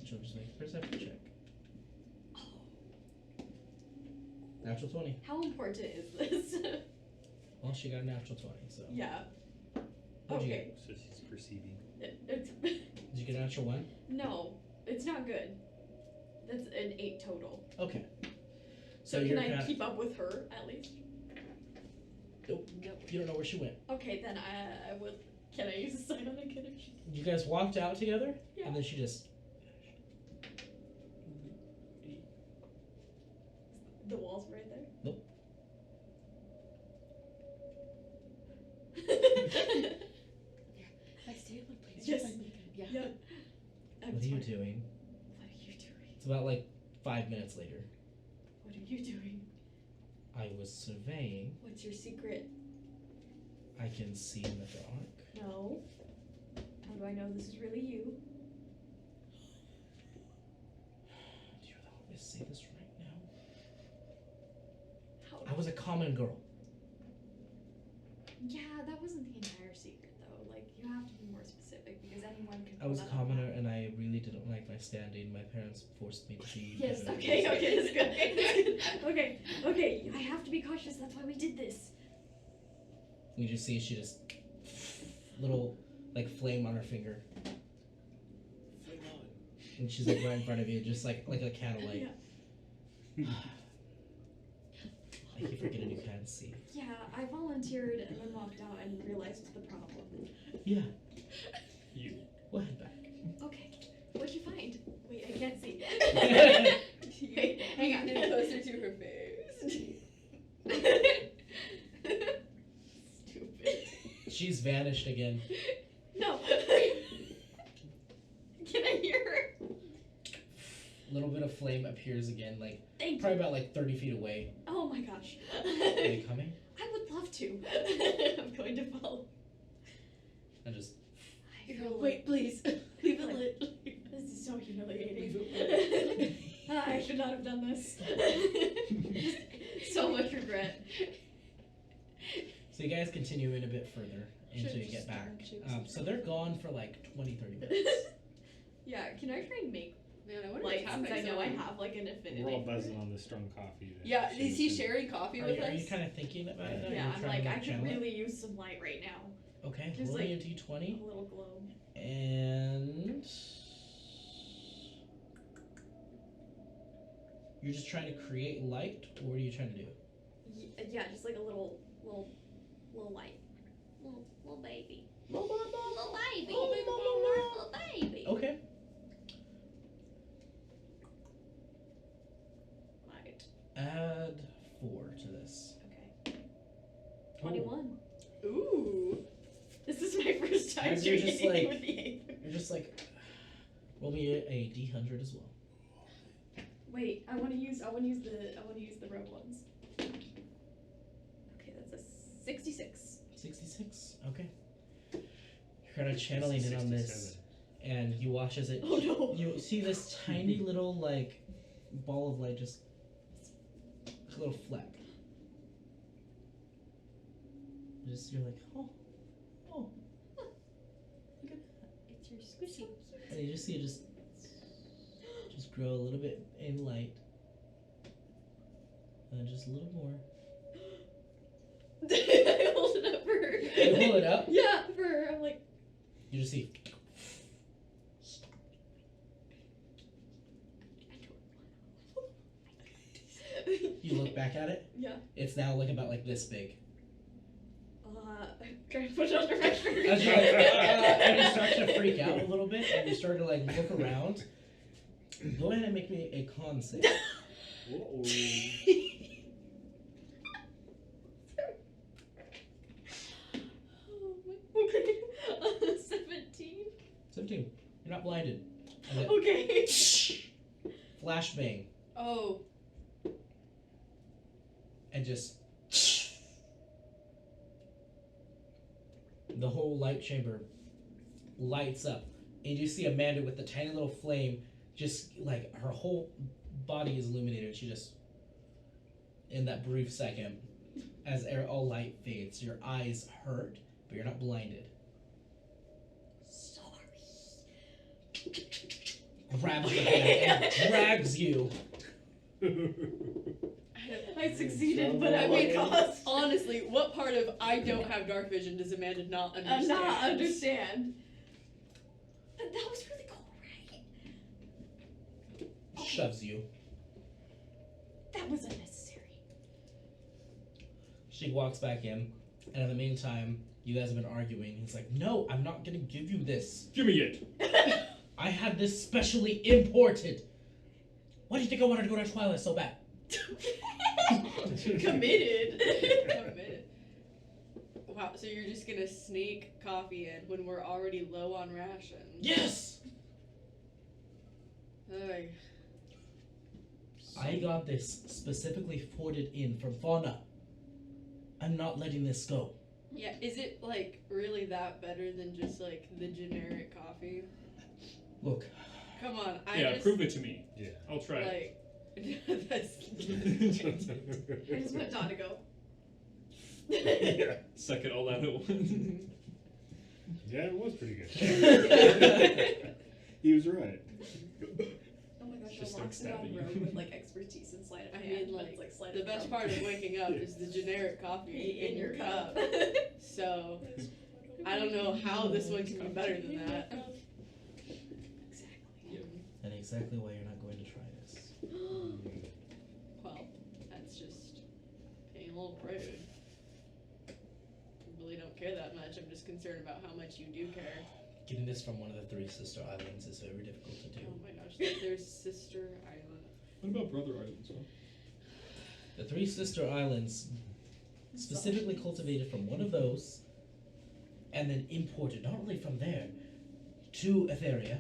S1: She'll just make a perception check. Natural 20.
S4: How important is this?
S1: Well, she got a natural 20, so.
S4: Yeah.
S1: What'd you
S4: Okay.
S3: So she's perceiving.
S4: It's
S1: Did you get a natural 1?
S4: no, it's not good. That's an 8 total.
S1: Okay.
S4: So
S1: you're
S4: can I
S1: kinda-
S4: keep up with her at least?
S1: Nope. You don't know where she went.
S4: Okay, then I will. Can I use a psionic energy?
S1: You guys walked out together,
S4: Yeah.
S1: and then she just.
S4: The walls right there.
S1: doing?
S4: What are you doing?
S1: It's about like 5 minutes later.
S4: What are you doing?
S1: I was surveying.
S4: What's your secret?
S1: I can see in the dark.
S4: No. How do I know this is really you?
S1: Do you really want me to say this right now?
S4: How?
S1: I was a common girl.
S4: Yeah, that wasn't the entire secret, though. Like, you have to be more specific because anyone can.
S1: I was a
S4: pull that up.
S1: commoner and I really didn't like my standing. My parents forced me to be.
S4: Yes.
S1: better.
S4: Okay. Okay. That's good. That's good. Okay. Okay. I have to be cautious. That's why we did this.
S1: You just see she just little like flame on her finger,
S3: Flame on.
S1: and she's like right in front of you, just like a candlelight. I keep forgetting you can't see.
S4: Yeah, I volunteered and then walked out and realized the problem.
S1: Yeah.
S6: You.
S1: We'll head back.
S4: Okay. What'd you find? Wait, I can't see.
S5: Wait,
S4: hang on.
S5: Get closer to her face.
S4: Stupid.
S1: She's vanished again.
S4: No. Can I hear her?
S1: Little bit of flame appears again, like
S4: Thank
S1: probably
S4: you.
S1: about like 30 feet away.
S4: Oh my gosh.
S1: Are they coming?
S4: I would love to. I'm going to follow.
S1: And just
S4: I feel
S5: Wait, please. Leave it lit.
S4: This is so humiliating. I should not have done this. So much regret.
S1: so you guys continue in a bit further until
S4: Should've
S1: you
S4: just
S1: get back.
S4: done chips.
S1: So they're gone for like 20-30 minutes.
S4: Yeah, can I try and make
S5: Man, I wonder
S4: light
S5: what's
S4: since I
S5: happening.
S4: know I have like an affinity?
S3: We're all
S4: for
S3: buzzing
S4: it?
S3: on the strong coffee. that
S5: Yeah, is he
S3: she's been-
S5: sharing coffee
S1: Are
S5: with
S1: you,
S5: us?
S1: kind of thinking about it? Now?
S4: Yeah,
S1: You're
S4: I'm
S1: trying
S4: like,
S1: to
S4: I could
S1: channel it?
S4: really use some light right now.
S1: Okay,
S4: just
S1: roll me a
S4: like-
S1: d20.
S4: A little glow.
S1: And you're just trying to create light, or what are you trying to do?
S4: Yeah, just like a little light. Little baby. Little baby. Little baby.
S1: Okay.
S4: Light.
S1: Add 4 to this.
S4: Okay. 21.
S5: Ooh.
S4: This is my first time
S1: As you're
S4: doing
S1: just
S4: anything
S1: like-
S4: with the Aether.
S1: You're just like, roll me a d100 as well.
S4: Wait, I want to use the red ones. Okay, that's a 66.
S1: 66. Okay. You're kind of channeling in on this,
S3: 67.
S1: and you watch as it.
S4: Oh no.
S1: You see this tiny little like ball of light, just a little fleck. Just you're like, oh, look at that.
S4: It's your squishy.
S1: And you just see it just grow a little bit in light, and just a little more.
S4: I hold it up for her.
S1: You hold it up.
S4: Yeah, for her. I'm like,
S1: You just see. You look back at it.
S4: Yeah.
S1: It's now like about like this big.
S4: Try to put it under pressure.
S1: As you, and you start to freak out a little bit, and you start to like look around. Go ahead and make me a con save.
S3: Uh-oh.
S4: Okay. 17.
S1: 17. You're not blinded. And then
S4: Okay.
S1: flashbang,
S5: Oh.
S1: and just the whole light chamber lights up, and you see Amanda with the tiny little flame. Just like her whole body is illuminated. She just, in that brief second, as all light fades, your eyes hurt, but you're not blinded.
S4: Sorry.
S1: Grabs your hand and drags you.
S4: I succeeded, but at
S5: I
S4: what
S5: mean,
S4: cost?
S5: honestly, what part of I don't have dark vision does Amanda not understand?
S4: Not understand. But that was really cool, right?
S1: Shoves you.
S4: That was unnecessary.
S1: She walks back in, and in the meantime, you guys have been arguing. He's like, "No, I'm not gonna give you this.
S6: Give me it.
S1: I had this specially imported. Why do you think I wanted to go to Twilight so bad?"
S4: Committed.
S5: Committed. Wow, so you're just gonna sneak coffee in when we're already low on rations?
S1: Yes.
S5: Alright.
S1: I got this specifically forwarded in from Fauna. I'm not letting this go.
S5: Yeah, is it like really that better than just like the generic coffee?
S1: Look,
S5: Come on,
S6: Yeah, prove it to me.
S3: Yeah.
S6: I'll try it.
S5: like that's
S4: I just want Dawn to go.
S3: Yeah.
S6: Suck it all out at once.
S3: Yeah, it was pretty good. He was right.
S4: Oh my gosh,
S6: Just
S4: I walked
S6: start
S4: down
S6: stabbing
S4: road
S6: you.
S4: with like expertise in sleight of
S5: I
S4: hand.
S5: mean,
S4: but
S5: like,
S4: it's, sleight
S5: the
S4: of
S5: best
S4: thumb.
S5: part of waking up is the generic coffee in your cup. So I don't know how this one can be better than that.
S4: Exactly.
S1: and exactly why you're not going to try this.
S5: Well, that's just being a little rude. I really don't care that much. I'm just concerned about how much you do care.
S1: Getting this from one of the three sister islands is very difficult to do.
S5: Oh my gosh, there's Sister Island.
S6: What about Brother Islands, huh?
S1: The three sister islands specifically cultivated from one of those and then imported, not only from there, to Etheria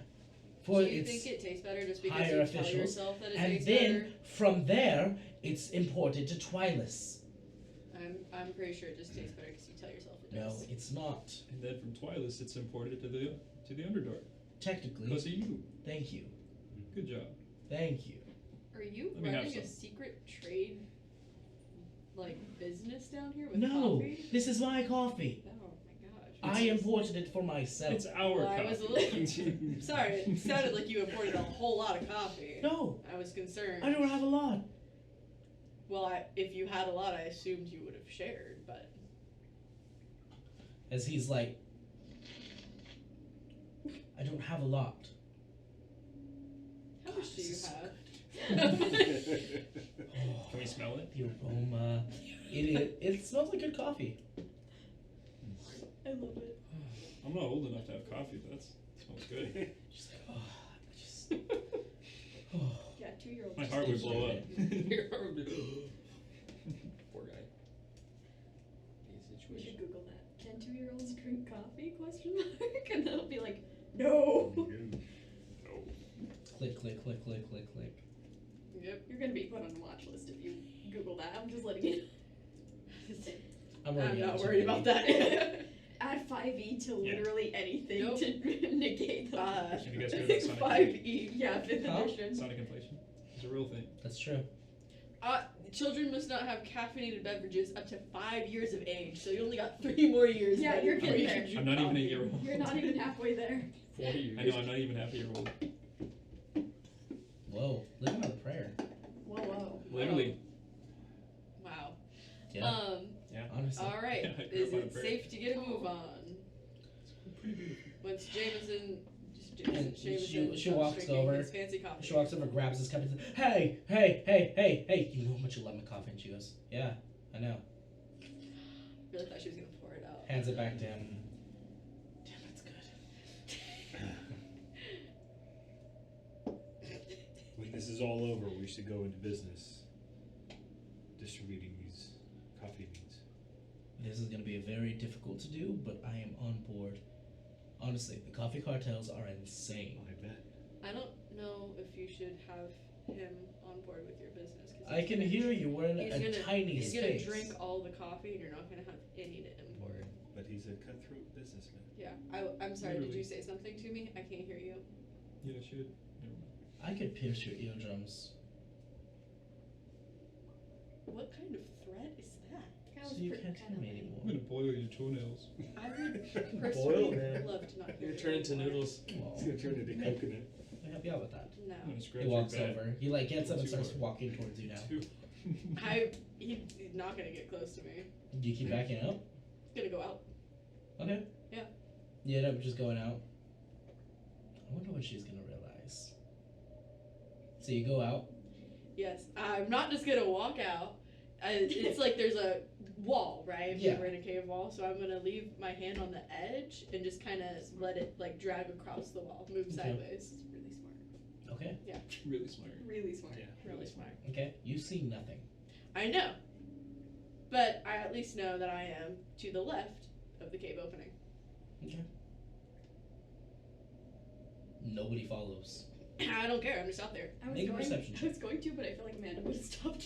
S1: for
S5: Do you
S1: its
S5: think it tastes better just because
S1: higher
S5: you
S1: officials,
S5: tell yourself that it
S1: and
S5: tastes
S1: then
S5: better?
S1: from there it's imported to Twilis.
S5: I'm pretty sure it just tastes better because you tell yourself it
S1: No,
S5: does.
S1: it's not.
S6: And then from Twilis, it's imported to the Underdark.
S1: Technically.
S6: Because of you.
S1: Thank you.
S6: Good job.
S1: Thank you.
S5: Are you
S6: Let me have
S5: running a
S6: some.
S5: secret trade, like, business down here with
S1: No,
S5: coffee?
S1: this is my coffee.
S5: Oh my gosh.
S1: I imported it for myself.
S6: It's our
S5: Well, I
S6: coffee.
S5: was a little sorry. It sounded like you imported a whole lot of coffee.
S1: No,
S5: I was concerned.
S1: I don't have a lot.
S5: Well, if you had a lot, I assumed you would have shared, but
S1: As he's like, I don't have a lot.
S5: how much do you
S1: This is
S5: have?
S6: Can we smell it?
S1: The aroma. It smells like good coffee.
S4: I love it.
S6: I'm not old enough to have coffee, but that smells good.
S1: She's like, oh, I just. Oh.
S4: Yeah, 2-year-old.
S6: My
S4: just
S6: heart would
S4: thinks
S6: blow up.
S4: shit.
S6: Your heart would be. Poor guy.
S4: We should Google that. Can 2-year-olds drink coffee? Question mark. And then it'll be like, no.
S1: Click, click, click, click, click, click.
S5: Yep.
S4: You're gonna be put on a watch list if you Google that. I'm just letting you
S1: I'm
S5: I'm
S1: already
S5: not
S1: on
S5: worried
S1: to
S5: about
S1: maybe.
S5: that.
S4: add 5e to
S6: Yeah.
S4: literally anything
S5: Nope.
S4: to negate the
S6: Have you guys
S4: I
S6: heard
S4: think
S6: about Sonic?
S4: 5e, yeah, 5th
S1: Huh?
S4: edition.
S6: Sonic inflation. It's a real thing.
S1: That's true.
S5: Children must not have caffeinated beverages up to 5 years of age, so you only got 3 more years.
S4: Yeah,
S5: buddy,
S4: you're
S5: before
S4: getting
S5: you
S4: there.
S5: can drink
S6: I'm not even a
S5: coffee.
S6: year old.
S4: You're not even halfway there.
S3: 40 years.
S6: I know, I'm not even half a year old.
S1: Whoa, living on a prayer.
S4: Whoa.
S6: Literally.
S5: Wow.
S1: Yeah,
S6: Yeah.
S1: honestly.
S5: All right.
S6: Yeah, I grew
S5: Is
S6: up on a
S5: it
S6: prayer.
S5: safe to get a move on?
S6: Pretty beautiful.
S5: Once
S1: And
S5: Jameson
S1: she
S5: stops
S1: walks
S5: drinking
S1: over.
S5: his fancy coffee.
S1: She walks over, grabs his cup, and says, "Hey, hey, hey, hey, hey! You know how much you love my coffee?" And she goes, "Yeah, I know."
S5: Really thought she was gonna pour it out.
S1: Hands it back to him. Damn, that's good.
S3: When this is all over, we should go into business distributing these coffee beans.
S1: This is going to be very difficult to do, but I am on board. Honestly, the coffee cartels are insane.
S3: I bet.
S5: I don't know if you should have him on board with your business. 'Cause
S1: I
S5: he's
S1: can
S5: gonna
S1: hear you. We're in
S5: he's
S1: a
S5: gonna-
S1: tiny
S5: He's
S1: space.
S5: gonna drink all the coffee, and you're not gonna have any to import.
S3: But he's a cutthroat businessman.
S5: Yeah, I'm sorry. Did
S6: Literally.
S5: you say something to me? I can't hear you.
S6: Yeah, I should. Never mind.
S1: I could pierce your eardrums.
S5: What kind of threat is that?
S4: That
S1: So
S4: was
S1: you
S4: pretty
S1: can't hear
S4: kinda
S1: me
S4: lame.
S1: anymore.
S6: I'm gonna boil your toenails.
S5: I would
S3: Boil,
S5: personally
S3: man.
S5: love to not hear
S2: You're
S5: you
S2: turning to
S5: anymore.
S2: noodles.
S1: Well,
S3: He's gonna turn into coconut.
S1: let me help you out with that.
S5: No,
S6: I'm gonna scratch
S1: He walks
S6: your back.
S1: over. He like gets up and
S6: Too
S1: starts
S6: hard.
S1: walking towards you now.
S5: he's not gonna get close to me.
S1: You keep backing up.
S5: He's gonna go out.
S1: Okay.
S5: Yeah.
S1: You end up just going out. I wonder what she's gonna realize. So you go out.
S5: Yes, I'm not just gonna walk out. It's like there's a wall, right?
S1: Yeah.
S5: We're in a cave wall, so I'm gonna leave my hand on the edge and just kind of let it like drag across the wall, move
S1: Okay.
S5: sideways.
S4: Really smart.
S1: Okay.
S6: Really smart.
S4: Really smart.
S6: Yeah,
S5: Really smart.
S1: Okay. You see nothing.
S5: I know, but I at least know that I am to the left of the cave opening.
S1: Okay. Nobody follows.
S5: I don't care. I'm just out there.
S4: I was
S1: Make a
S4: going,
S1: perception
S4: I was going to, but I feel like Amanda would have stopped.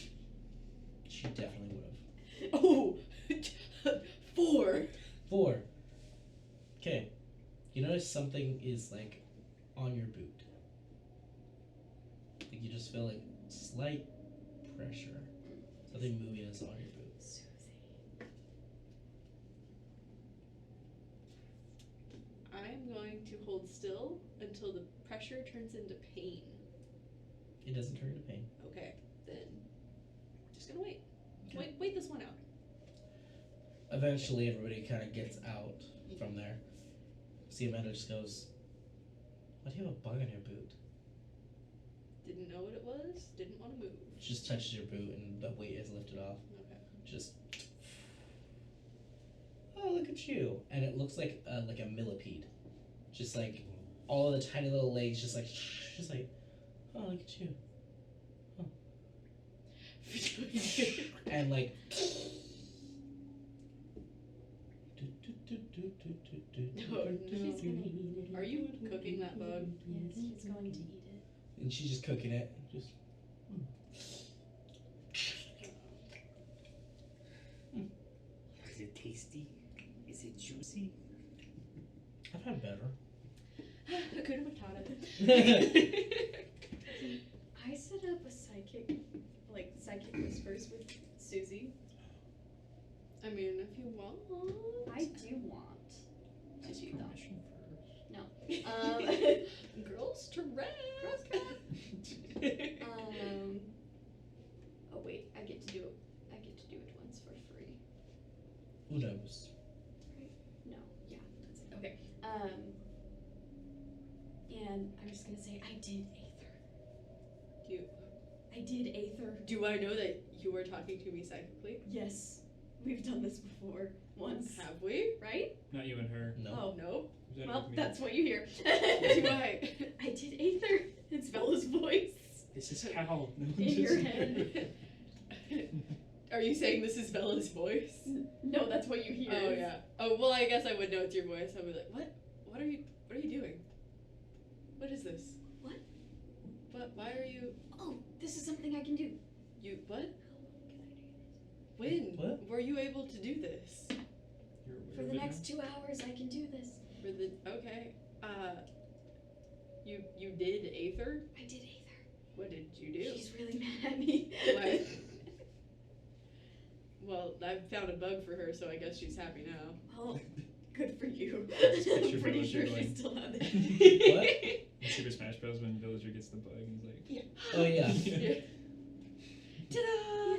S1: She definitely would have.
S5: Oh, 4.
S1: 4. Okay. You notice something is like on your boot. Like you just feel like slight pressure. Something moving is on your boot.
S5: I'm going to hold still until the pressure turns into pain.
S1: It doesn't turn into pain.
S5: Okay, then just gonna wait.
S1: Okay.
S5: Wait this one out.
S1: Eventually, everybody kind of gets out from there. See, Amanda just goes, "Why do you have a bug on your boot?"
S5: Didn't know what it was. Didn't want to move.
S1: She just touches your boot and the weight is lifted off.
S5: Okay.
S1: Just, oh, look at you. And it looks like a millipede. Just like all the tiny little legs, just like, oh, look at you. And like,
S5: Are you cooking that bug?
S4: Yes, she's going to eat it.
S1: and she's just cooking it. Just,
S3: Is it tasty? Is it juicy?
S1: I've had better.
S5: Hakuna Matata.
S4: I set up a psychic whispers with Susie.
S5: I mean, if you want.
S4: I do want to do that.
S6: Permission first.
S5: Girls to rent.
S4: Oh wait, I get to do it once for free.
S1: Who knows?
S4: No, yeah, that's it. Okay. And I'm just gonna say I did Aether. I did Aether.
S5: Do I know that you were talking to me psychically?
S4: Yes, we've done this before once,
S5: Have we?
S4: right?
S6: Not you and her.
S1: No.
S4: Oh,
S5: No.
S6: Was that
S4: well,
S6: with me?
S4: that's what you hear.
S5: Do I?
S4: I did Aether. It's Bella's voice
S6: This is how.
S4: in your head.
S5: Are you saying this is Bella's voice?
S4: No, that's what you hear.
S5: Oh yeah. Oh well, I guess I would know it's your voice. I'd be like, what? What are you doing? What is this?
S4: What?
S5: What? Why are you?
S4: Oh, this is something I can do.
S5: You what?
S4: How long can I do
S5: When?
S1: What?
S5: Were you able to do this?
S6: You're aware
S4: this? For
S6: of
S4: the
S6: it
S4: next 2 hours, I can do this.
S5: For the okay. You did Aether?
S4: I did Aether.
S5: What did you do?
S4: She's really mad at me.
S5: What? Well, I found a bug for her, so I guess she's happy now.
S4: Well, good for you.
S6: Just picture
S4: I'm pretty
S6: Villager
S4: sure she
S6: going-
S4: still has it.
S1: What?
S6: In Super Smash Bros. When Villager gets the bug and he's like,
S1: Oh yeah.
S5: Yeah. Ta-da!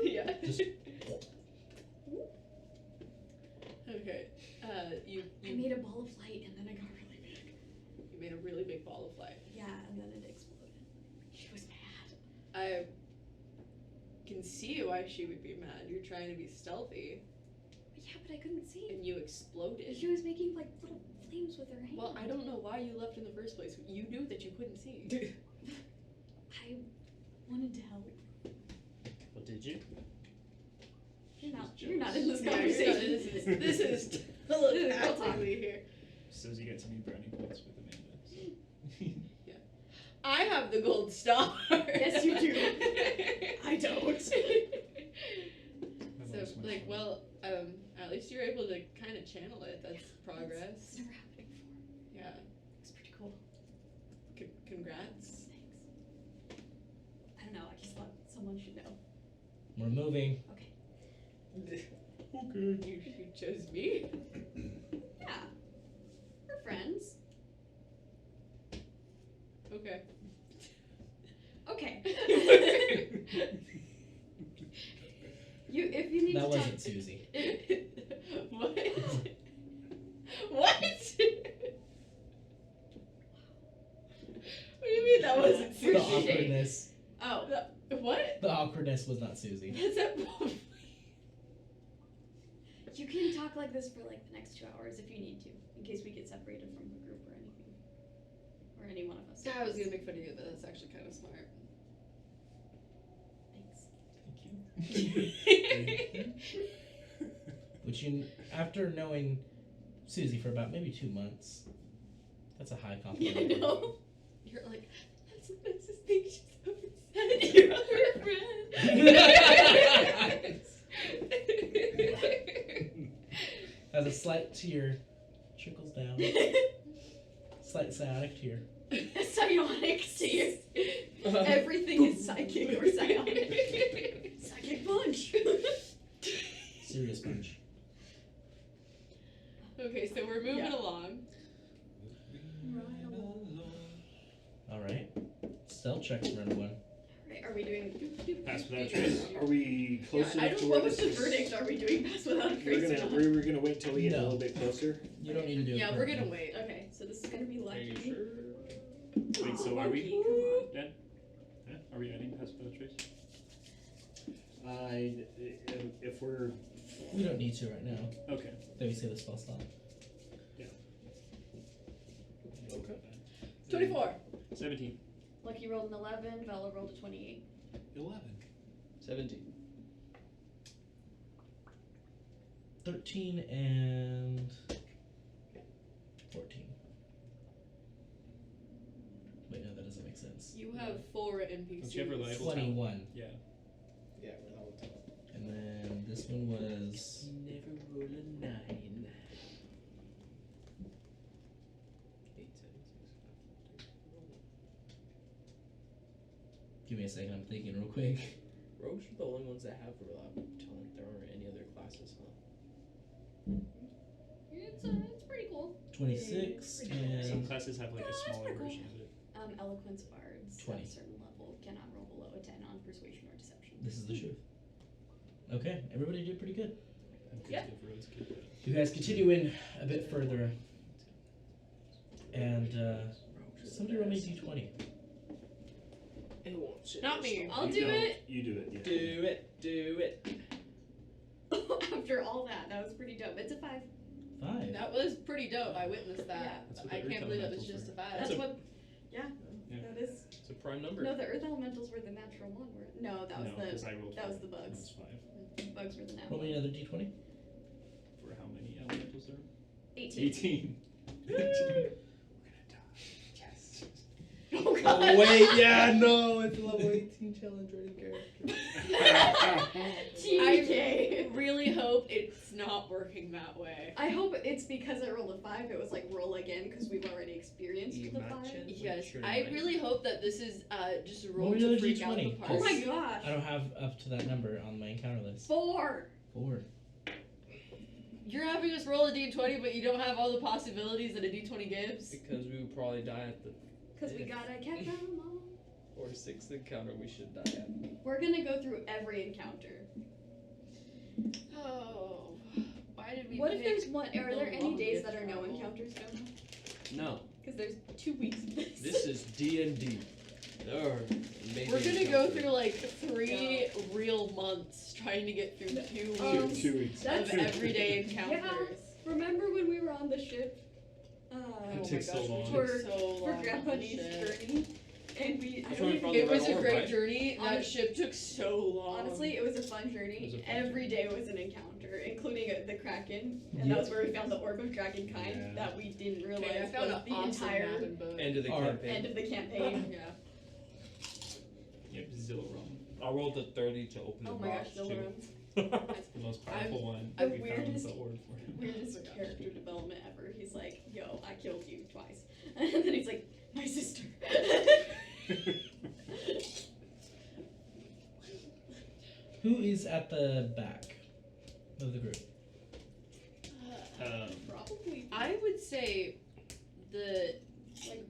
S5: Yeah.
S1: Just
S5: Okay. You
S4: I made a ball of light and then it got really big.
S5: you made a really big ball of light.
S4: Yeah, and then it exploded. She was mad.
S5: I can see why she would be mad. You're trying to be stealthy,
S4: Yeah, but I couldn't see.
S5: and you exploded.
S4: She was making like little flames with her hand.
S5: Well, I don't know why you left in the first place. You knew that you couldn't see.
S4: I wanted to help.
S3: Well, did you?
S4: You're not in this
S5: Yeah,
S4: conversation.
S5: this is telepathically here.
S6: Susie gets any brownie points with Amanda.
S5: I have the gold star.
S4: Yes, you do. I don't.
S6: I've
S5: So,
S6: lost my
S5: like,
S6: phone.
S5: well, at least you're able to kind of channel it. That's
S4: It's
S5: progress.
S4: never happened before.
S5: Yeah.
S4: It's pretty cool.
S5: Congrats.
S4: Thanks. I don't know. I just thought someone should know.
S1: we're moving.
S4: Okay.
S6: Okay.
S5: You chose me.
S4: Yeah. We're friends.
S5: Okay.
S4: Okay. If you need
S1: That
S4: to
S1: wasn't
S4: talk.
S1: Susie.
S5: What? What? What do you mean that wasn't
S1: The
S5: Susie?
S1: awkwardness.
S4: Oh.
S5: What?
S1: The awkwardness was not Susie.
S5: That's it.
S4: You can talk like this for like the next 2 hours if you need to, in case we get separated from the group or anything, or any one of us.
S5: I was gonna make fun of you, but that's actually kind of smart.
S4: Thanks.
S6: Thank you.
S1: Which you, after knowing Susie for about maybe 2 months, that's a high compliment.
S4: Yeah, I know.
S5: You're like, that's the nicest thing she's ever said. You're her friend.
S1: As a slight tear trickles down, slight psionic tear.
S4: Psionic tears. Everything is psychic or psionic. Psychic punch.
S1: Serious punch.
S5: Okay, so we're moving along.
S1: All right. Stealth check for everyone.
S4: Right, are we doing?
S3: Pass without a trace. Are we close
S4: I
S3: enough to
S4: don't.
S3: where
S4: What was
S3: this
S4: the
S3: is?
S4: verdict? Are we doing pass without a trace? or not?
S3: We're gonna wait till we get a
S1: No.
S3: little bit closer.
S1: You don't need to do it.
S5: Yeah, we're gonna wait.
S4: Okay, so this is gonna be
S2: Are
S4: lucky.
S2: you sure?
S6: Wait, so
S4: Aw,
S6: are we-
S4: Lucky, come on.
S6: Dan? Yeah? Are we adding pass without a trace?
S3: If we're
S1: We don't need to right now.
S6: Okay.
S1: Then we say the spell stop.
S2: Okay.
S5: 24.
S6: 17.
S4: Lucky rolled an 11. Bella rolled a 28.
S3: 11.
S2: 17.
S1: 13 and 14. Wait, no, that doesn't make sense.
S5: You have 4 NPCs.
S6: Don't you have reliable
S1: 21.
S6: Yeah.
S2: Yeah, reliable talent.
S1: And then this one was
S2: Never roll a 9. 8, 7, 6, 5, 4, 3, 2, 1.
S1: Give me a second, I'm thinking real quick.
S2: Rogues are the only ones that have reliable talent. There aren't any other classes, huh?
S4: It's pretty cool.
S1: 26
S6: Some
S1: and
S6: classes have like a smaller
S4: pretty cool.
S6: version of it.
S4: Eloquence bards
S1: 20.
S4: at a certain level cannot roll below a 10 on persuasion or deception.
S1: this is the truth. Okay, everybody did pretty good.
S5: Yep.
S1: You guys continue in a bit further, and somebody roll me a d20.
S2: It won't shit
S5: Not
S2: this
S5: me.
S2: stuff.
S5: I'll
S3: You
S5: do
S3: don't-
S5: it.
S3: You do it. Yeah.
S2: Do it. Do it.
S4: After all that was pretty dope. It's a 5.
S1: 5.
S5: That was pretty dope. I witnessed that.
S4: Yeah.
S6: That's what
S5: I
S6: the
S5: can't
S6: Earth
S5: believe that was
S6: Elementals
S5: just a
S6: were.
S5: 5.
S4: That's
S6: a-
S4: what. Yeah,
S6: Yeah.
S4: that is.
S2: It's a prime number.
S4: No, the earth elementals were the natural one. No, that was
S6: No, 'cause
S4: the
S6: I rolled
S4: that was
S6: 4.
S4: the bugs.
S6: That's 5.
S4: Bugs were the natural.
S1: Roll me another d20.
S6: For how many elementals there are?
S4: 18.
S6: 18.
S3: We're gonna die. Yes.
S4: Oh god.
S2: Oh, wait, yeah, no, it's a level 18 challenge rated character.
S4: TK.
S5: I really hope it's not working that way.
S4: I hope it's because I rolled a 5. It was like roll again because we've already experienced the 5.
S2: Imagine.
S5: Yes,
S2: Sure,
S5: I
S2: right.
S5: really hope that this is just a roll
S1: Roll
S5: to
S1: another
S5: freak out the
S1: D20.
S5: party.
S4: Oh my gosh.
S1: I don't have up to that number on my encounter list.
S4: 4.
S1: 4.
S5: You're having us roll a d20, but you don't have all the possibilities that a d20 gives?
S2: Because we would probably die at the
S4: Because we gotta catch them all.
S2: 4th, 6th encounter we should die at.
S4: We're gonna go through every encounter.
S5: Oh, why did we
S4: What if
S5: pick
S4: there's one? Are
S5: the
S4: there any days
S5: longest
S4: that are no
S5: travel?
S4: encounters?
S2: No,
S4: Because there's 2 weeks of this.
S2: this is D&D. There are amazing
S5: We're gonna go
S2: encounters.
S5: through like 3 real months trying to get through 2 weeks
S4: Um,
S3: 2 weeks.
S4: that's-
S5: of everyday encounters.
S4: Remember when we were on the ship?
S6: It took so long.
S5: it
S4: For-
S5: took so
S4: For
S5: long
S4: Grandpa
S5: on the
S4: Nee's
S5: ship.
S4: journey, and we. I
S2: That's
S4: don't
S2: when we
S4: even.
S2: found
S5: It
S2: the
S5: was
S2: red
S5: a
S2: orb,
S5: great
S2: right?
S5: journey. That
S4: Honest-
S5: ship took so long.
S4: Honestly, it was a fun
S6: It was
S4: journey.
S6: a fun
S4: Every
S6: journey.
S4: day was an encounter, including the Kraken, and
S1: Yep.
S4: that was where we found the orb of Dragonkind
S3: Yeah.
S4: that we didn't realize
S5: Okay, I found
S4: was
S5: an
S4: the
S5: awesome
S4: entire
S5: map and book.
S2: End of the
S1: Our
S2: campaign.
S4: end of the campaign.
S5: Yeah.
S6: Yep, Zilliron.
S2: I rolled a 30 to open the
S4: Oh my
S2: box
S4: gosh,
S2: too.
S6: That's the most powerful one.
S4: The
S6: we found
S4: weirdest-
S6: the orb for him.
S4: Weirdest character development ever. He's like, "Yo, I killed you twice," and then he's like, "My sister."
S1: Who is at the back of the group?
S4: Probably.
S5: I would say the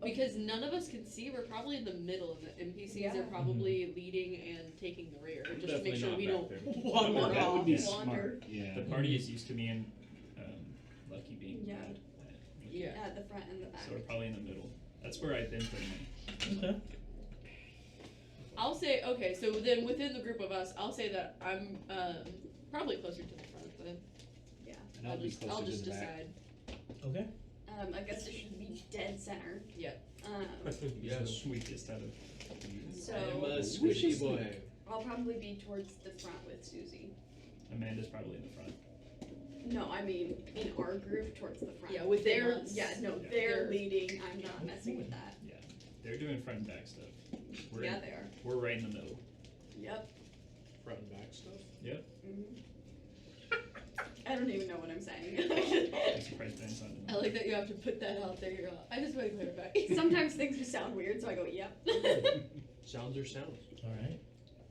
S4: Like,
S5: because none of us can see, we're probably in the middle, and the NPCs
S4: Yeah.
S5: are probably leading and taking the rear,
S2: I'm
S5: just to make
S2: definitely
S5: sure
S2: not
S5: we
S2: back
S5: don't
S2: there.
S5: wander
S3: That would
S5: off.
S3: be
S4: wander.
S3: smart. Yeah.
S6: The party is used to me and Lucky being
S4: Yeah.
S6: bad.
S5: Yeah.
S4: At the front and the back.
S6: So we're probably in the middle. That's where I've been putting my.
S1: Okay.
S5: I'll say okay. So then within the group of us, I'll say that I'm probably closer to the front. Then
S3: And I'll be closer
S5: I'll
S3: to
S5: just
S3: the back.
S5: decide.
S1: Okay.
S4: I guess it should be dead center.
S5: Yep.
S6: Yes. The weakest out of.
S4: So
S2: I'm a squishy boy.
S4: I'll probably be towards the front with Susie.
S6: Amanda's probably in the front.
S4: No, I mean in our group towards the front.
S5: Yeah, within
S4: they're
S5: us.
S4: yeah, no,
S6: Yeah.
S4: they're
S5: They're-
S4: leading. I'm not messing with that.
S6: Yeah. They're doing front and back stuff. We're
S4: Yeah, they are.
S6: we're right in the middle.
S4: Yep.
S2: Front and back stuff.
S4: I don't even know what I'm saying.
S6: I'm surprised Dan's not in
S5: I like that you have to put that out there. You're all, I just want to clarify.
S4: Sometimes things just sound weird, so I go, yep.
S2: Sounds are sounds.
S1: All right.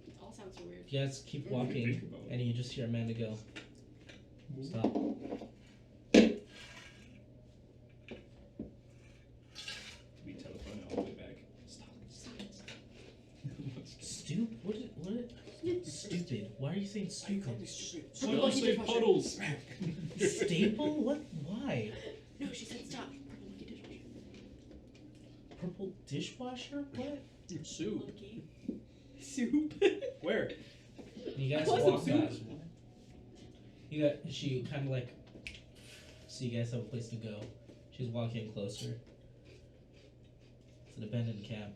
S5: It all sounds so weird.
S1: You guys keep
S6: Think
S1: walking,
S6: about it.
S1: and you just hear Amanda go, "Stop."
S6: We telephone all the way back. Stop.
S1: What? Stupid. Why are you saying stupid?
S6: Why don't you say puddles?
S1: Staple? What? Why?
S5: No, she said stop. Purple
S1: Purple dishwasher?
S5: dishwasher.
S1: What?
S2: Soup.
S5: Monkey. Soup.
S2: Where?
S1: You guys
S5: It wasn't
S1: walk
S5: soup.
S1: past. She kind of like, so you guys have a place to go. She's walking closer. It's an abandoned camp.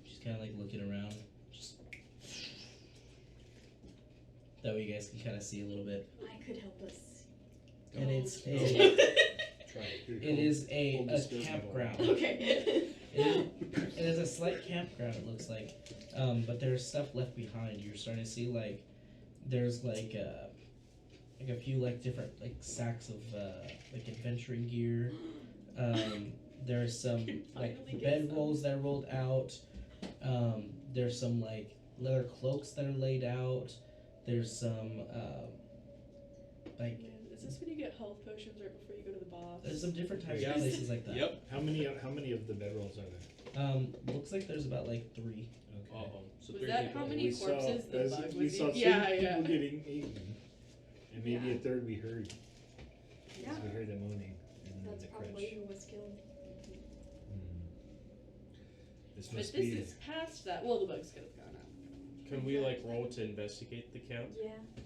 S1: She's kind of like looking around. Just that way you guys can kind of see a little bit.
S4: I could help us.
S1: And it's
S3: Try it. Here,
S1: it is a
S3: hold this business
S1: campground.
S4: Okay.
S1: It is a slight campground, it looks like, but there's stuff left behind. You're starting to see like there's like a few like different like sacks of like adventuring gear. There's some like
S4: Finally get
S1: bed
S4: some.
S1: rolls that are rolled out. There's some like leather cloaks that are laid out. There's some like
S5: Is this when you get health potions right before you go to the boss?
S1: there's some different types
S2: Yeah.
S1: of places like that.
S2: Yep.
S3: How many of the bedrolls are there?
S1: Looks like there's about like 3.
S3: Okay.
S2: Uh-oh. So
S5: Was
S2: three
S5: that
S2: people.
S5: how many
S3: We saw-
S5: corpses the
S3: as
S5: bug
S3: we
S5: was
S3: saw
S5: eating?
S3: 2
S5: Yeah,
S3: people
S5: yeah.
S3: getting eaten, and maybe
S4: Yeah.
S3: a third we heard.
S4: Yeah.
S3: We heard them moaning and then
S4: That's
S3: the
S4: probably
S3: crunch.
S4: who was killed.
S3: This
S5: But
S3: must
S5: this
S3: be.
S5: is past that. Well, the bugs could have gone out.
S2: Can we like roll to investigate the camp?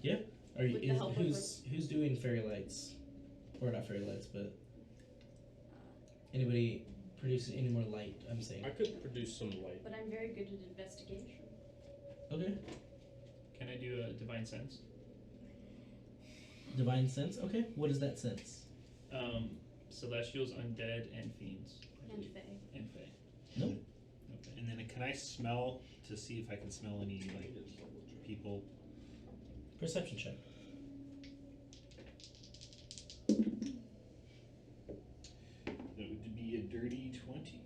S4: Yeah.
S1: Are you
S4: With the help of
S1: who's doing fairy lights? Or not fairy lights, but anybody producing any more light, I'm saying.
S2: I could produce some light.
S4: But I'm very good at investigation.
S1: Okay.
S6: Can I do a divine sense?
S1: Divine sense? Okay. What is that sense?
S6: Celestials, undead, and fiends.
S4: And Faye.
S6: And Fae.
S1: Nope.
S6: Okay.
S3: And then can I smell to see if I can smell any like people?
S1: Perception check.
S3: That would be a dirty 20.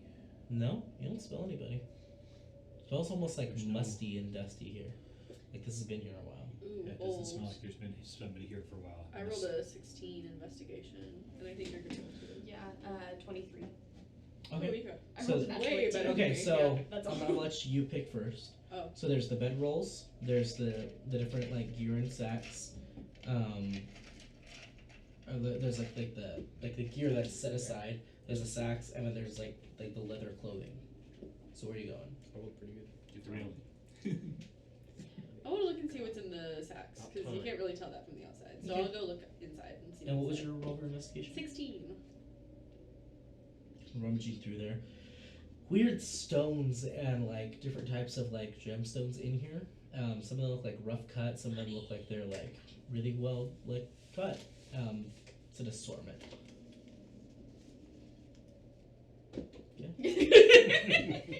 S1: No, you don't smell anybody. It smells almost like
S3: There's no-
S1: musty and dusty here. Like this has been here a while.
S5: Ooh,
S3: It
S5: old.
S3: doesn't smell like there's been somebody here for a while.
S5: I rolled a 16 investigation, and I think you're good too.
S4: Yeah, 23.
S1: Okay.
S5: Oh, you got
S4: I
S1: So-
S4: rolled an
S5: way
S4: actual
S5: better.
S1: Okay,
S5: Okay,
S1: so
S5: yeah,
S4: that's
S1: I'm
S4: all.
S1: gonna let you pick first.
S5: Oh.
S1: So there's the bed rolls. There's the different like gear and sacks. There's like the gear that's set aside. There's the sacks, and then there's like the leather clothing. So where are you going?
S2: I look pretty good.
S3: Get the real.
S5: I want to look and see what's in the sacks,
S2: About
S5: because you
S2: time.
S5: can't really tell that from the outside. So
S1: Okay.
S5: I'll go look inside and see.
S1: And what
S5: what's
S1: was your roll for investigation?
S5: 16.
S1: Rummaging through there. Weird stones and like different types of like gemstones in here. Some of them look like rough cut. Some of them look like they're like really well like cut. It's an assortment.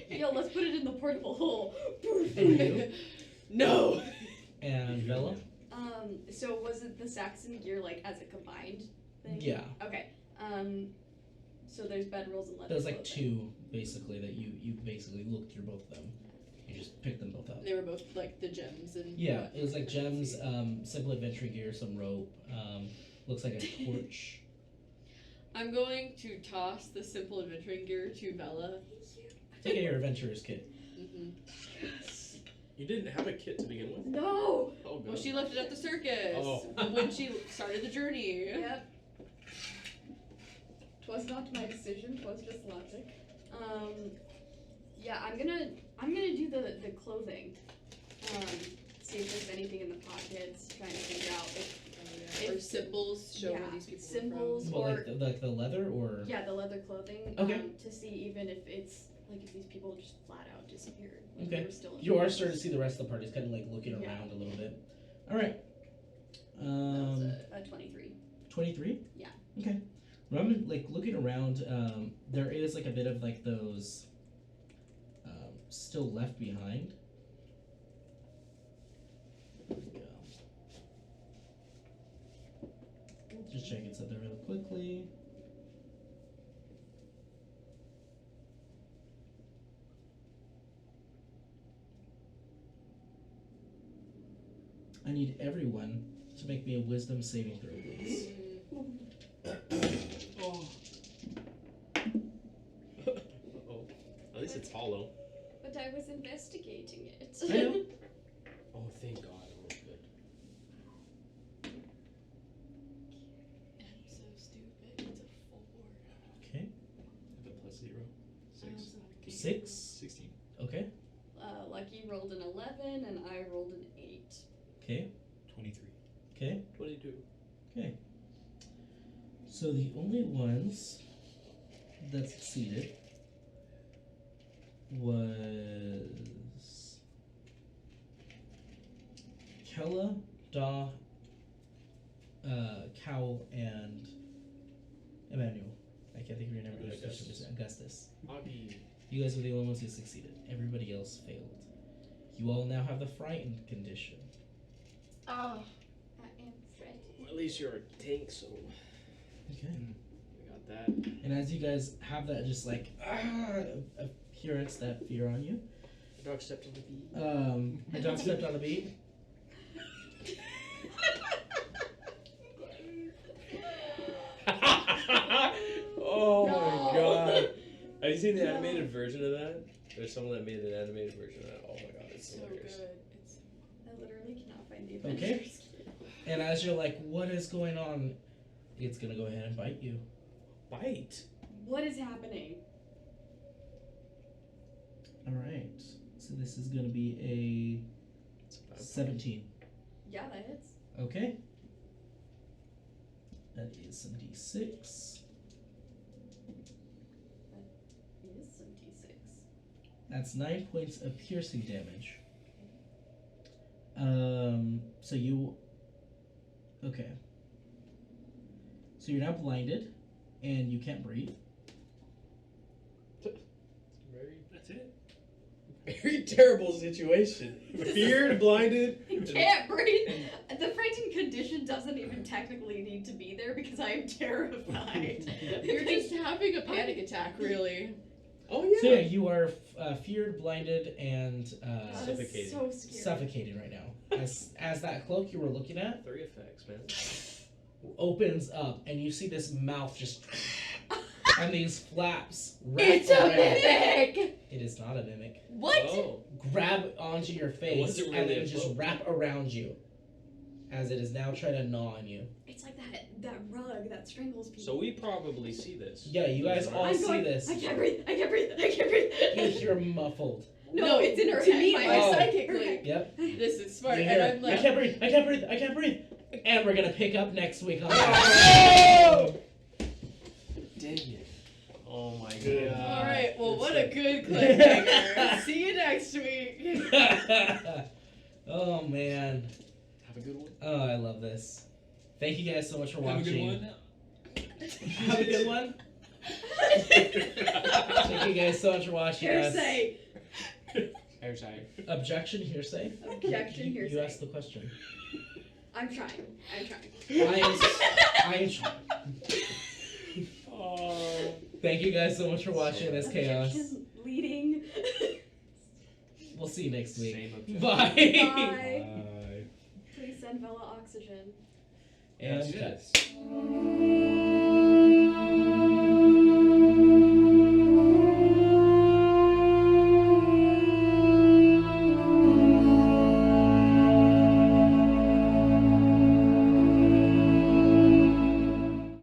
S4: Yo, let's put it in the portable hole.
S1: And you?
S5: No.
S1: And Bella?
S4: So was it the Saxon gear like as a combined thing?
S1: Yeah.
S4: Okay. So there's bedrolls and leather.
S1: There's like
S4: clothing.
S1: 2 basically that you basically looked through both of them. You just picked them both up.
S5: They were both like the gems and.
S1: Yeah, it was like gems, simple adventure gear, some rope. Looks like a torch.
S5: I'm going to toss the simple adventuring gear to Bella.
S1: Take out your adventurer's kit.
S5: Mm-hmm.
S2: You didn't have a kit to begin with?
S4: No.
S2: Oh,
S5: Well,
S2: God.
S5: she left it at the circus
S2: Oh.
S5: when she started the journey.
S4: Yep. 'Twas not my decision. 'Twas just logic. Yeah, I'm gonna do the clothing. See if there's anything in the pockets. Trying to figure out if
S5: Or symbols show where
S4: yeah,
S5: these people
S4: symbols.
S1: Well,
S4: Or-
S1: like the leather or
S4: yeah, the leather clothing.
S1: Okay.
S4: To see even if it's like if these people just flat out disappeared. Like
S1: Okay.
S4: They were still in
S1: you
S4: the
S1: are
S4: house.
S1: starting to see the rest of the party's kind of like looking
S4: Yeah.
S1: around a little bit. All right.
S4: That was a 23.
S1: 23.
S4: Yeah.
S1: Okay. when I'm like looking around, there is like a bit of like those still left behind. There we go. Just checking something real quickly. I need everyone to make me a wisdom saving throw, please.
S2: Oh. Uh-oh. At least it's hollow.
S4: But I was investigating it.
S1: I know.
S2: Oh, thank God. Oh, good.
S5: I'm so stupid. It's a 4.
S1: Okay.
S6: I have a +0. 6.
S1: 6.
S6: 16.
S1: Okay.
S4: Lucky rolled an 11 and I rolled an 8.
S1: Okay.
S3: 23.
S1: Okay.
S2: 22.
S1: Okay. So the only ones that succeeded was Kella, Da, Cow, and Emmanuel. I can't think of your name. Augustus.
S2: Augie.
S1: You guys are the only ones who succeeded. Everybody else failed. You all now have the frightened condition.
S5: Oh.
S4: I am frightened.
S2: Well, at least you're a tank, so
S1: Okay.
S2: we got that.
S1: And as you guys have that just like appearance, that fear on you,
S2: The dog stepped on the bee.
S1: the dog stepped on the beat.
S2: Oh
S4: No.
S2: my God. Have you seen the animated version of that? There's someone that made an animated version of that. Oh my God, it's
S5: So
S2: hilarious.
S5: good. It's
S4: I literally cannot find the
S1: Okay.
S4: Avengers.
S1: And as you're like, what is going on? It's gonna go ahead and bite you.
S2: Bite.
S4: What is happening?
S1: All right. So this is gonna be
S2: It's
S1: a 17.
S4: Yeah, that hits.
S1: Okay. That is some d6.
S4: It is some D6.
S1: That's 9 points of piercing damage. So you. Okay. So you're now blinded, and you can't breathe.
S6: That's it.
S2: Very terrible situation. Feared, blinded.
S4: I can't breathe. The frightened condition doesn't even technically need to be there because I am terrified.
S5: You're just having a panic attack, really.
S2: Oh yeah.
S1: So yeah, you are feared, blinded, and
S4: That is
S2: Suffocating.
S4: so scary.
S1: suffocating right now. As that cloak you were looking at
S2: 3 effects, man.
S1: opens up, and you see this mouth just and these flaps wrap
S4: It's a
S1: around.
S4: mimic!
S1: It is not a mimic.
S4: What?
S2: Oh.
S1: Grab onto your face
S2: wasn't
S1: and
S2: really
S1: then
S2: a
S1: just
S2: boat.
S1: wrap around you, as it is now trying to gnaw on you.
S4: It's like that rug that strangles people.
S2: So we probably see this.
S1: Yeah, you guys all
S4: I'm
S1: see
S4: going,
S1: this.
S4: I can't breathe. I can't breathe. I can't breathe.
S1: You hear muffled.
S4: No, it's in her
S5: to
S4: head.
S5: me,
S4: My
S5: my
S1: Oh.
S5: psychically.
S1: Yep.
S5: This is smart,
S1: You
S5: and
S1: hear,
S5: I'm like,
S1: I can't breathe. I can't breathe. I can't breathe. And we're gonna pick up next week on
S2: Dang it. Oh my
S3: Good.
S2: God.
S5: all right, well,
S3: Good
S5: what
S3: stuff.
S5: a good cliffhanger. See you next week.
S1: Oh man.
S2: Have a good one.
S1: Oh, I love this. Thank you guys so much for
S6: Have a
S1: watching.
S6: good one.
S1: Have a good one. Thank you guys so much for watching us.
S4: Hearsay.
S2: Hearsay.
S1: Objection, hearsay.
S4: Objection,
S1: You
S4: hearsay.
S1: asked the question.
S4: I'm trying. I'm trying.
S1: I am trying.
S2: Oh.
S1: Thank you guys so much for watching this chaos.
S4: Objection leading.
S1: We'll see you next week.
S2: Same objection.
S1: Bye.
S4: Bye. Please send Vela oxygen.
S1: And
S3: Yes.
S1: cut.